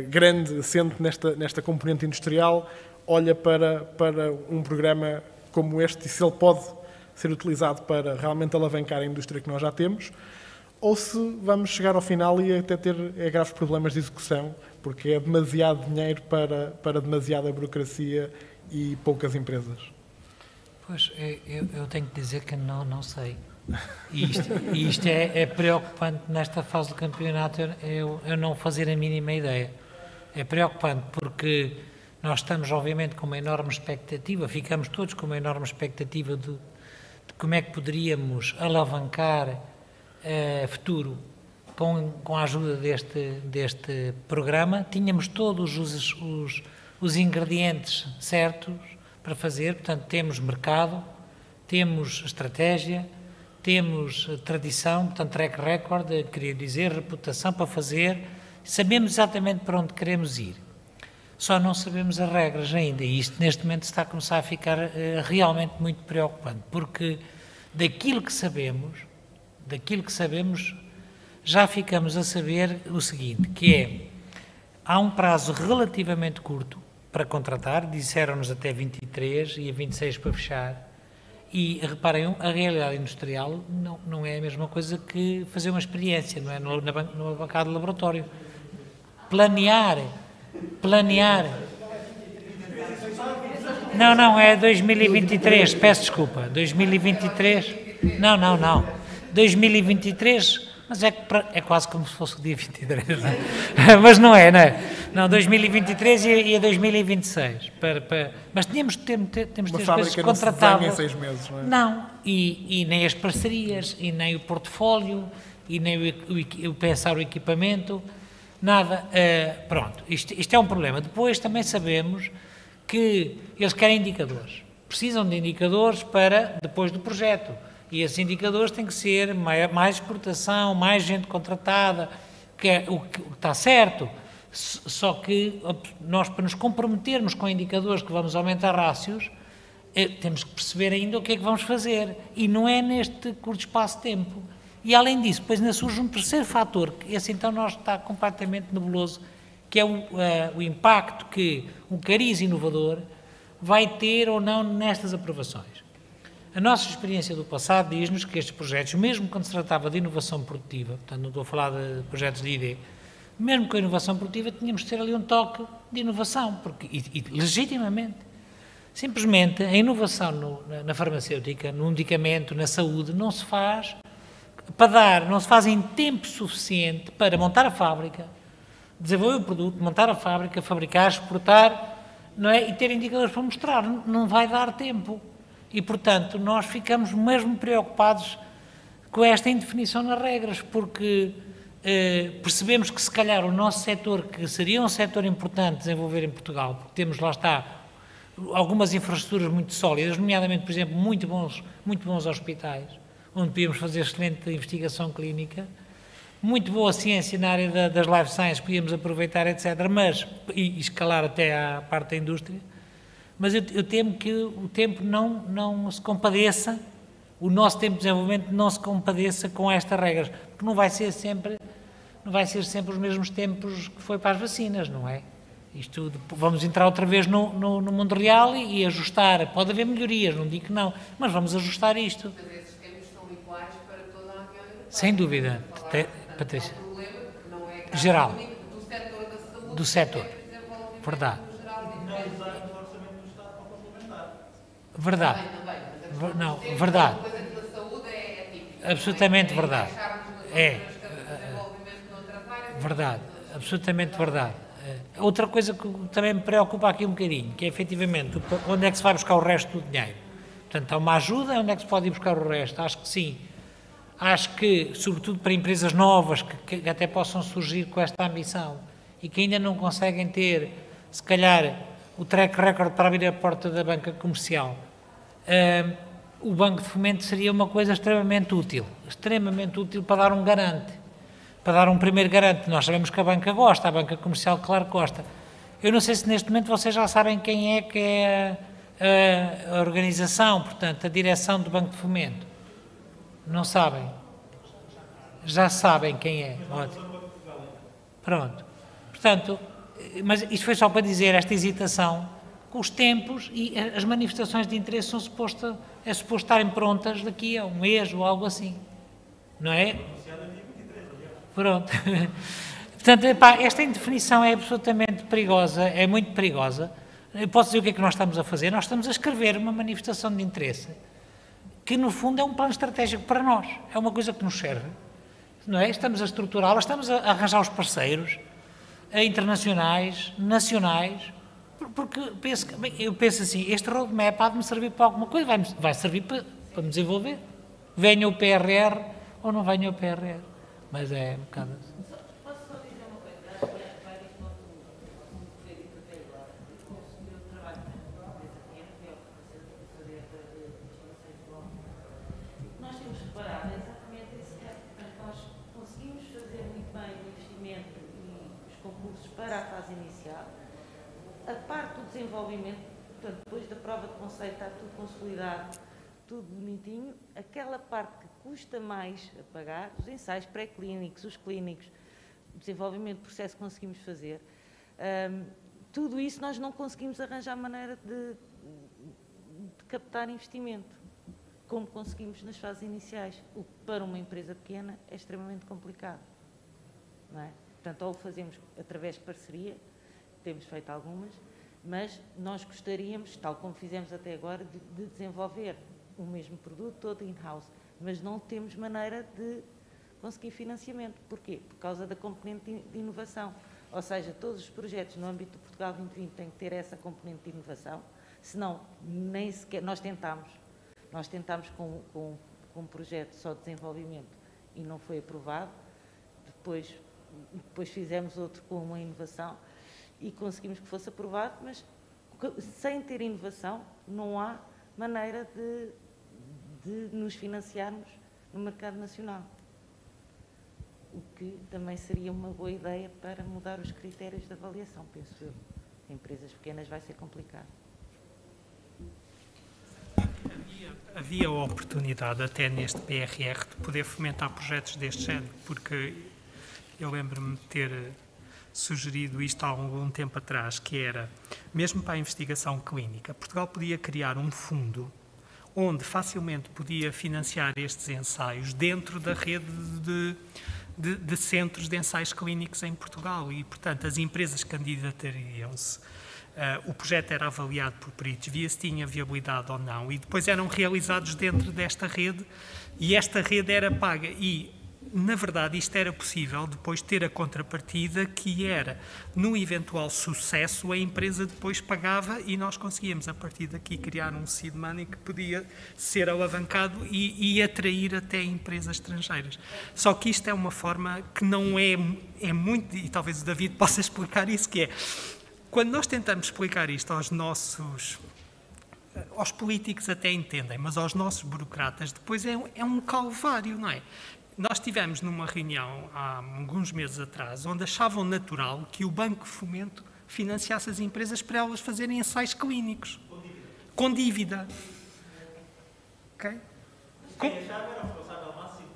grande, assente nesta componente industrial, olha para um programa como este e se ele pode ser utilizado para realmente alavancar a indústria que nós já temos, ou se vamos chegar ao final e até ter graves problemas de execução, porque é demasiado dinheiro para demasiada burocracia e poucas empresas. Pois, eu tenho que dizer que não sei. E isto é preocupante nesta fase do campeonato, eu não fazer a mínima ideia. É preocupante porque nós estamos, obviamente, com uma enorme expectativa, ficamos todos com uma enorme expectativa de como é que poderíamos alavancar futuro com a ajuda deste programa. Tínhamos todos os ingredientes certos para fazer, portanto, temos mercado, temos estratégia, temos tradição, portanto, track record, queria dizer, reputação para fazer, sabemos exatamente para onde queremos ir. Só não sabemos as regras ainda, e isto neste momento está a começar a ficar realmente muito preocupante, porque daquilo que sabemos, já ficamos a saber o seguinte, que é, há um prazo relativamente curto para contratar, disseram-nos até 23 e a 26 para fechar, e reparem, a realidade industrial não é a mesma coisa que fazer uma experiência, não é? Numa bancada de laboratório. Planear. Não, é 2023, peço desculpa, 2023, não. 2023 Mas é quase como se fosse o dia 23, não é? Mas não é, não é? Não, 2023 e a 2026. Mas temos de ter as coisas contratáveis. Em 6 meses, não é? Não, e nem as parcerias, e nem o portfólio, e nem o pensar o equipamento, nada. Pronto, isto é um problema. Depois também sabemos que eles querem indicadores. Precisam de indicadores para depois do projeto. E esses indicadores têm que ser mais exportação, mais gente contratada, que é o que está certo. Só que nós, para nos comprometermos com indicadores que vamos aumentar rácios, temos que perceber ainda o que é que vamos fazer. E não é neste curto espaço de tempo. E, além disso, depois ainda surge um terceiro fator, que esse então nós está completamente nebuloso, que é o impacto que um cariz inovador vai ter ou não nestas aprovações. A nossa experiência do passado diz-nos que estes projetos, mesmo quando se tratava de inovação produtiva, portanto não estou a falar de projetos de ID, mesmo com a inovação produtiva tínhamos de ter ali um toque de inovação, porque, e legitimamente. Simplesmente a inovação na farmacêutica, no medicamento, na saúde, não se faz em tempo suficiente para montar a fábrica, desenvolver o produto, montar a fábrica, fabricar, exportar, não é? E ter indicadores para mostrar. Não vai dar tempo. E, portanto, nós ficamos mesmo preocupados com esta indefinição nas regras, porque percebemos que, se calhar, o nosso setor, que seria um setor importante desenvolver em Portugal, porque temos, lá está, algumas infraestruturas muito sólidas, nomeadamente, por exemplo, muito bons hospitais, onde podíamos fazer excelente investigação clínica, muito boa ciência na área das life sciences, podíamos aproveitar, etc., e escalar até à parte da indústria, mas eu temo que o tempo não se compadeça, o nosso tempo de desenvolvimento não se compadeça com estas regras, porque não vai ser sempre os mesmos tempos que foi para as vacinas, não é? Vamos entrar outra vez no mundo real e ajustar. Pode haver melhorias, não digo que não, mas vamos ajustar isto. Mas esses tempos são iguais para toda a União Europeia. Sem dúvida, Patrícia. O problema não é caso Geral. único do setor da saúde. Do setor. Verdade. Verdade. Não, verdade. Absolutamente verdade. Verdade. Absolutamente verdade. Outra coisa que também me preocupa aqui um bocadinho, que é efetivamente onde é que se vai buscar o resto do dinheiro. Portanto, há uma ajuda, onde é que se pode ir buscar o resto? Acho que sim. Acho que, sobretudo para empresas novas que até possam surgir com esta ambição e que ainda não conseguem ter, se calhar, o track record para abrir a porta da banca comercial, o Banco de Fomento seria uma coisa extremamente útil para dar um garante, para dar um primeiro garante. Nós sabemos que a banca gosta, a banca comercial, claro que gosta. Eu não sei se neste momento vocês já sabem quem é a organização, portanto, a direção do Banco de Fomento. Não sabem? Já sabem quem é. Ótimo. Pronto. Portanto, mas isto foi só para dizer esta hesitação com os tempos e as manifestações de interesse são suposto estarem prontas daqui a um mês ou algo assim. Não é? Pronto. Portanto, esta indefinição é absolutamente perigosa, é muito perigosa. Eu posso dizer o que é que nós estamos a fazer? Nós estamos a escrever uma manifestação de interesse que, no fundo, é um plano estratégico para nós. É uma coisa que nos serve, não é? Estamos a estruturá-la, estamos a arranjar os parceiros internacionais, nacionais, porque eu penso assim, este roadmap há de me servir para alguma coisa, vai servir para me desenvolver. Venha o PRR ou não venha o PRR. Mas é um bocado assim. Posso só dizer uma coisa? Vai disto como foi dito até agora. O meu trabalho na empresa pequena, que é o fazer instalações de bloco. Nós temos reparado exatamente esse caso. Nós conseguimos fazer muito bem o investimento e os concursos para a fase inicial. A parte do desenvolvimento, portanto, depois da prova de conceito está tudo consolidado, tudo bonitinho, aquela parte que custa mais a pagar, os ensaios pré-clínicos, os clínicos, o desenvolvimento do processo que conseguimos fazer, tudo isso nós não conseguimos arranjar maneira de captar investimento, como conseguimos nas fases iniciais, o que para uma empresa pequena é extremamente complicado, não é? Portanto, ou o fazemos através de parceria, temos feito algumas, mas nós gostaríamos, tal como fizemos até agora, de desenvolver o mesmo produto todo in-house, mas não temos maneira de conseguir financiamento. Porquê? Por causa da componente de inovação. Ou seja, todos os projetos no âmbito do Portugal 2020 têm que ter essa componente de inovação, senão nem sequer... Nós tentámos com um projeto só de desenvolvimento e não foi aprovado, depois fizemos outro com uma inovação e conseguimos que fosse aprovado, mas sem ter inovação não há maneira de nos financiarmos no mercado nacional. O que também seria uma boa ideia para mudar os critérios de avaliação, penso eu. Em empresas pequenas vai ser complicado. Havia a oportunidade, até neste PRR, de poder fomentar projetos deste género, porque eu lembro-me de ter sugerido isto há algum tempo atrás, que era, mesmo para a investigação clínica, Portugal podia criar um fundo onde facilmente podia financiar estes ensaios dentro da rede de centros de ensaios clínicos em Portugal e, portanto, as empresas candidatariam-se. O projeto era avaliado por peritos, via se tinha viabilidade ou não, e depois eram realizados dentro desta rede, e esta rede era paga. E, na verdade, isto era possível depois ter a contrapartida, que era, no eventual sucesso, a empresa depois pagava e nós conseguíamos, a partir daqui, criar um seed money que podia ser alavancado e atrair até empresas estrangeiras. Só que isto é uma forma que não é muito, e talvez o David possa explicar isso, que é, quando nós tentamos explicar isto aos políticos até entendem, mas aos nossos burocratas depois é um calvário, não é? Nós estivemos numa reunião há alguns meses atrás, onde achavam natural que o Banco de Fomento financiasse as empresas para elas fazerem ensaios clínicos. Com dívida. Ok? Quem achava era o responsável máximo.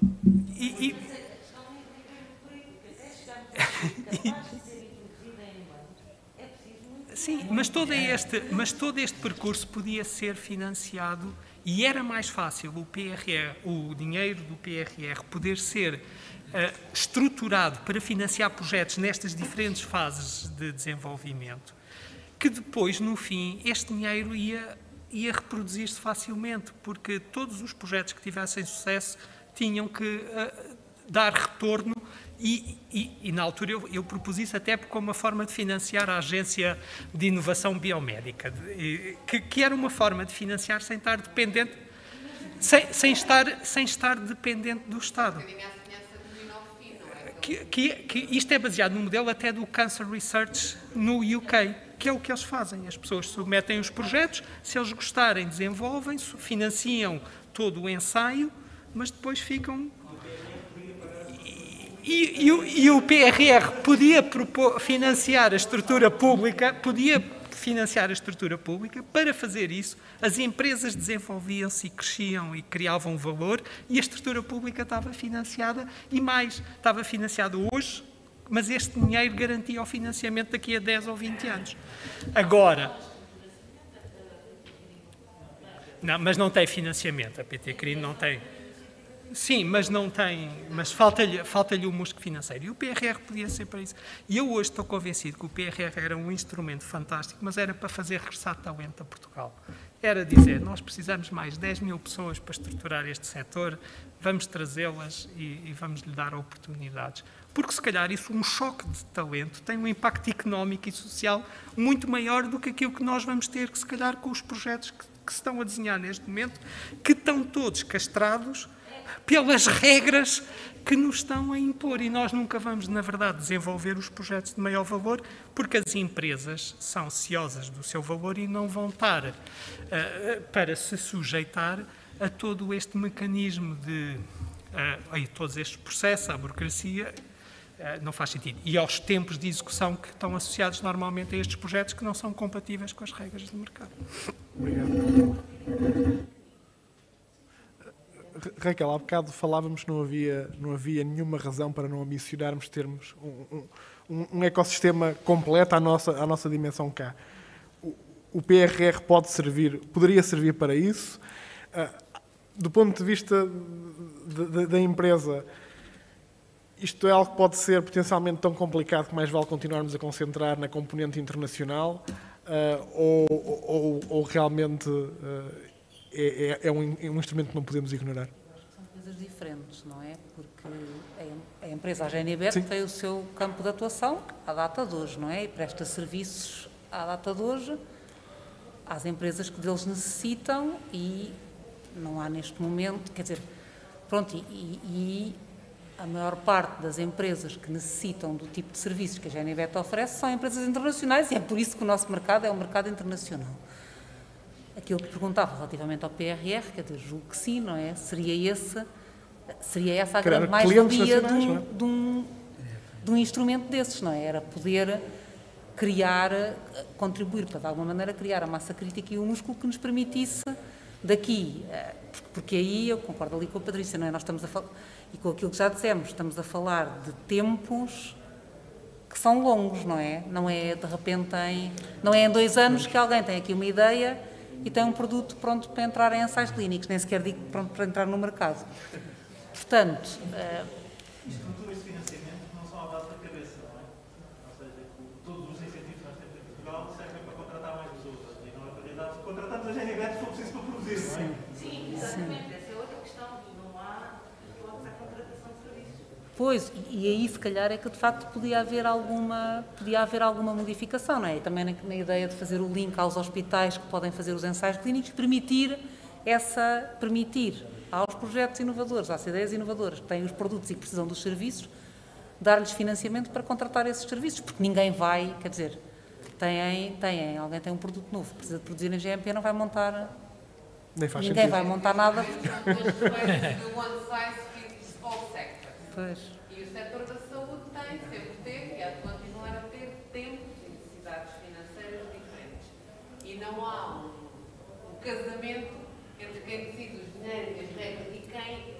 Sim, mas todo este percurso podia ser financiado e era mais fácil o dinheiro do PRR poder ser estruturado para financiar projetos nestas diferentes fases de desenvolvimento, que depois, no fim, este dinheiro ia reproduzir-se facilmente, porque todos os projetos que tivessem sucesso tinham que dar retorno. E na altura eu propus isso até como uma forma de financiar a Agência de Inovação Biomédica, que era uma forma de financiar sem estar dependente, sem estar dependente do Estado. Que isto é baseado no modelo até do Cancer Research no UK, que é o que eles fazem. As pessoas submetem os projetos, se eles gostarem, desenvolvem-se, financiam todo o ensaio, mas depois ficam... E o PRR podia financiar a estrutura pública, para fazer isso, as empresas desenvolviam-se e cresciam e criavam valor e a estrutura pública estava financiada e mais, estava financiada hoje, mas este dinheiro garantia o financiamento daqui a 10 ou 20 anos. Agora... Não, mas não tem financiamento, a PT CRI não tem... Sim, mas não tem, mas falta-lhe o músculo financeiro. E o PRR podia ser para isso. E eu hoje estou convencido que o PRR era um instrumento fantástico, mas era para fazer regressar talento a Portugal. Era dizer, nós precisamos mais 10 mil pessoas para estruturar este setor, vamos trazê-las e vamos-lhe dar oportunidades. Porque, se calhar, isso, um choque de talento, tem um impacto económico e social muito maior do que aquilo que nós vamos ter, que se calhar, com os projetos que se estão a desenhar neste momento, que estão todos castrados pelas regras que nos estão a impor. E nós nunca vamos, na verdade, desenvolver os projetos de maior valor, porque as empresas são ciosas do seu valor e não vão estar para se sujeitar a todo este mecanismo a todos estes processos, à burocracia, não faz sentido. E aos tempos de execução que estão associados normalmente a estes projetos que não são compatíveis com as regras do mercado. Obrigado. Raquel, há bocado falávamos que não havia nenhuma razão para não ambicionarmos termos um ecossistema completo à nossa dimensão cá. O PRR poderia servir para isso. Do ponto de vista da empresa, isto é algo que pode ser potencialmente tão complicado que mais vale continuarmos a concentrar na componente internacional ou realmente... É um instrumento que não podemos ignorar. coisas diferentes, não é? Porque a empresa, a GNBet, Sim. tem o seu campo de atuação à data de hoje, não é? E presta serviços à data de hoje às empresas que deles necessitam e não há neste momento, quer dizer, pronto, e a maior parte das empresas que necessitam do tipo de serviços que a GNBet oferece são empresas internacionais e é por isso que o nosso mercado é um mercado internacional. Aquilo que perguntava relativamente ao PRR, quer dizer, julgo que sim, não é? Seria essa a grande mais-valia de um instrumento desses, não é? Era poder criar, contribuir para, de alguma maneira, criar a massa crítica e o músculo que nos permitisse daqui, porque aí eu concordo ali com a Patrícia, não é? Nós estamos a falar, e com aquilo que já dissemos, estamos a falar de tempos que são longos, não é? Não é de repente não é em 2 anos que alguém tem aqui uma ideia e tem um produto pronto para entrar em ensaios clínicos, nem sequer digo pronto para entrar no mercado. Portanto, estruturas de financiamento não são à base da cabeça, não é? Ou seja, todos os incentivos que nós temos em Portugal servem para contratar mais pessoas. E não é para realidade, contratamos a GNBet se for preciso para produzir, não é? Sim, exatamente. Essa é outra questão. Não há hipótese à contratação de serviços. pois, e aí se calhar é que de facto podia haver alguma modificação, não é? E também na ideia de fazer o link aos hospitais que podem fazer os ensaios clínicos, permitir aos projetos inovadores, às ideias inovadoras que têm os produtos e que precisam dos serviços, dar-lhes financiamento para contratar esses serviços, porque ninguém vai, quer dizer, alguém tem um produto novo, precisa de produzir em GMP, não vai montar, Nem faz ninguém sentido. vai montar nada. São duas coisas de one size fits all sector. Pois, E o setor da saúde tem, sempre teve e há de continuar a ter tempos e necessidades financeiras diferentes. E não há um casamento entre quem decide os dinheiros e as regras e quem.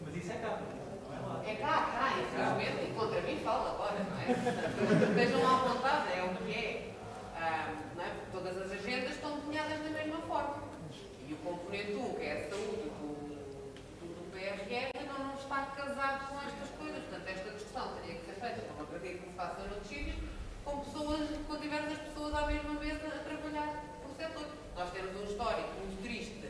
Mas isso é cá, não é lá. É cá, infelizmente, e contra mim fala agora, não é? Portanto, estejam lá à vontade, é o que é. Não é? Porque todas as agendas estão desenhadas da mesma forma. E o componente 1, que é a saúde do PRR, não está casado com estas coisas. Portanto, esta discussão teria que ser feita, como acredito que se faça noutros sítios, com diversas pessoas à mesma mesa a trabalhar no setor. Nós temos um histórico muito triste,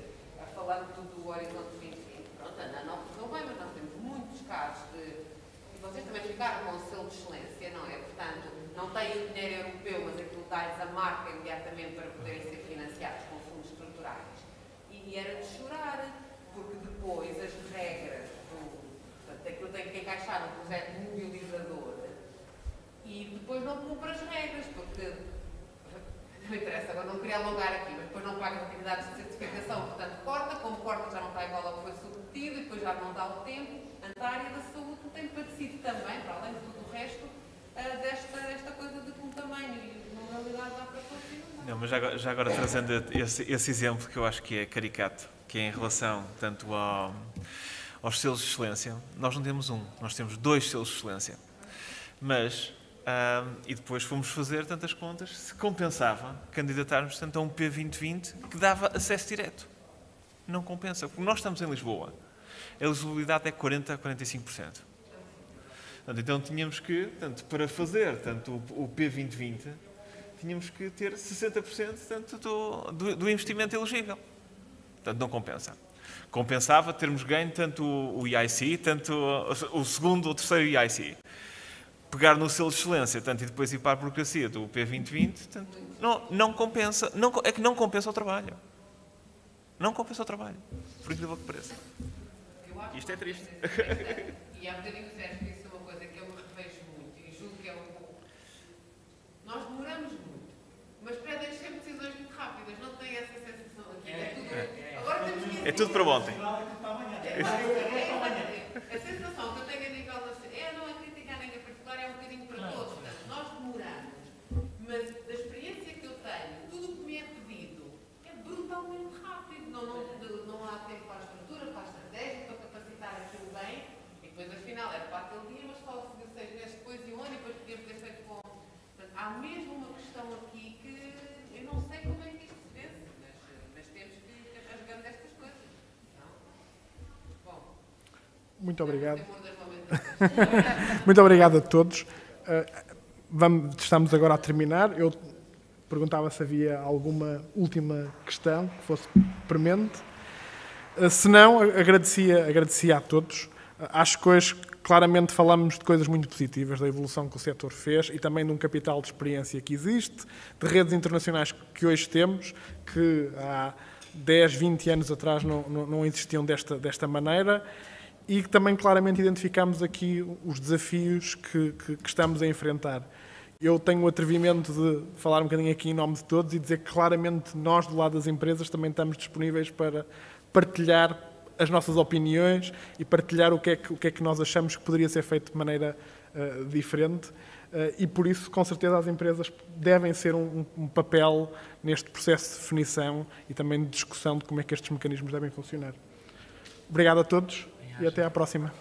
falando do Horizonte 2020. Pronto, não correu bem, mas nós temos muitos casos de... E vocês também ficaram com o selo de excelência, não é? Portanto, não têm o dinheiro europeu, mas aquilo dá-lhes a marca imediatamente para poderem ser financiados com fundos estruturais. E era de chorar, porque depois as regras portanto, aquilo tem que encaixar no projeto mobilizador e depois não cumpre as regras, porque não interessa, agora não queria alongar aqui, mas depois não paga as atividades de certificação, portanto como corta já não está igual ao que foi submetido e depois já não dá o tempo. A área da saúde tem padecido também, para além de tudo o resto, desta coisa de um tamanho e uma realidade dá para continuar. Não, mas já agora trazendo esse exemplo que eu acho que é caricato, que é em relação tanto aos selos de excelência, nós não temos um, nós temos 2 selos de excelência. Mas, e depois fomos fazer tantas contas, se compensava candidatarmos tanto a um P2020 que dava acesso direto. Não compensa, porque nós estamos em Lisboa. A elegibilidade é 40% a 45%. Então tínhamos que, para fazer o P2020, tínhamos que ter 60% do investimento elegível. Portanto, não compensa. Compensava termos ganho tanto o EIC, tanto o segundo ou terceiro EIC. Pegar no selo de excelência, e depois ir para a burocracia do P2020, não compensa. É que não compensa o trabalho. Não compensa o trabalho. Por incrível que pareça. Isto é triste. E há bocadinho disseste que isso é uma coisa que eu me revejo muito e julgo que é um pouco. Nós demoramos muito, mas pedem sempre decisões muito rápidas. Não têm essa sensação aqui. Agora temos que... É tudo para ontem. A sensação que eu tenho a nível da... não é criticar ninguém particular, é um bocadinho para todos. Portanto, nós demoramos, mas da experiência que eu tenho, tudo o que me é pedido é brutalmente rápido. Não há tempo para a estrutura, para a estratégia, para capacitar aquilo bem. E depois, afinal, era para aquele dia, mas só a seguir 6 meses depois e um ano, e depois podíamos ter feito com... Portanto, há mesmo uma questão aqui que eu não sei como é que isto se vence, mas temos que ir rasgando estas coisas. Não? Bom. Muito obrigado. Temor das lamentações. Muito obrigado a todos. Estamos agora a terminar. Eu perguntava se havia alguma última questão que fosse premente. Se não, agradecia a todos. Acho que hoje claramente falamos de coisas muito positivas, da evolução que o setor fez e também de um capital de experiência que existe, de redes internacionais que hoje temos, que há 10, 20 anos atrás não existiam desta maneira, e que também claramente identificamos aqui os desafios que estamos a enfrentar. Eu tenho o atrevimento de falar um bocadinho aqui em nome de todos e dizer que claramente nós, do lado das empresas, também estamos disponíveis para partilhar as nossas opiniões e partilhar o que é que nós achamos que poderia ser feito de maneira diferente. E por isso, com certeza, as empresas devem ser um papel neste processo de definição e também de discussão de como é que estes mecanismos devem funcionar. Obrigado a todos e até à próxima.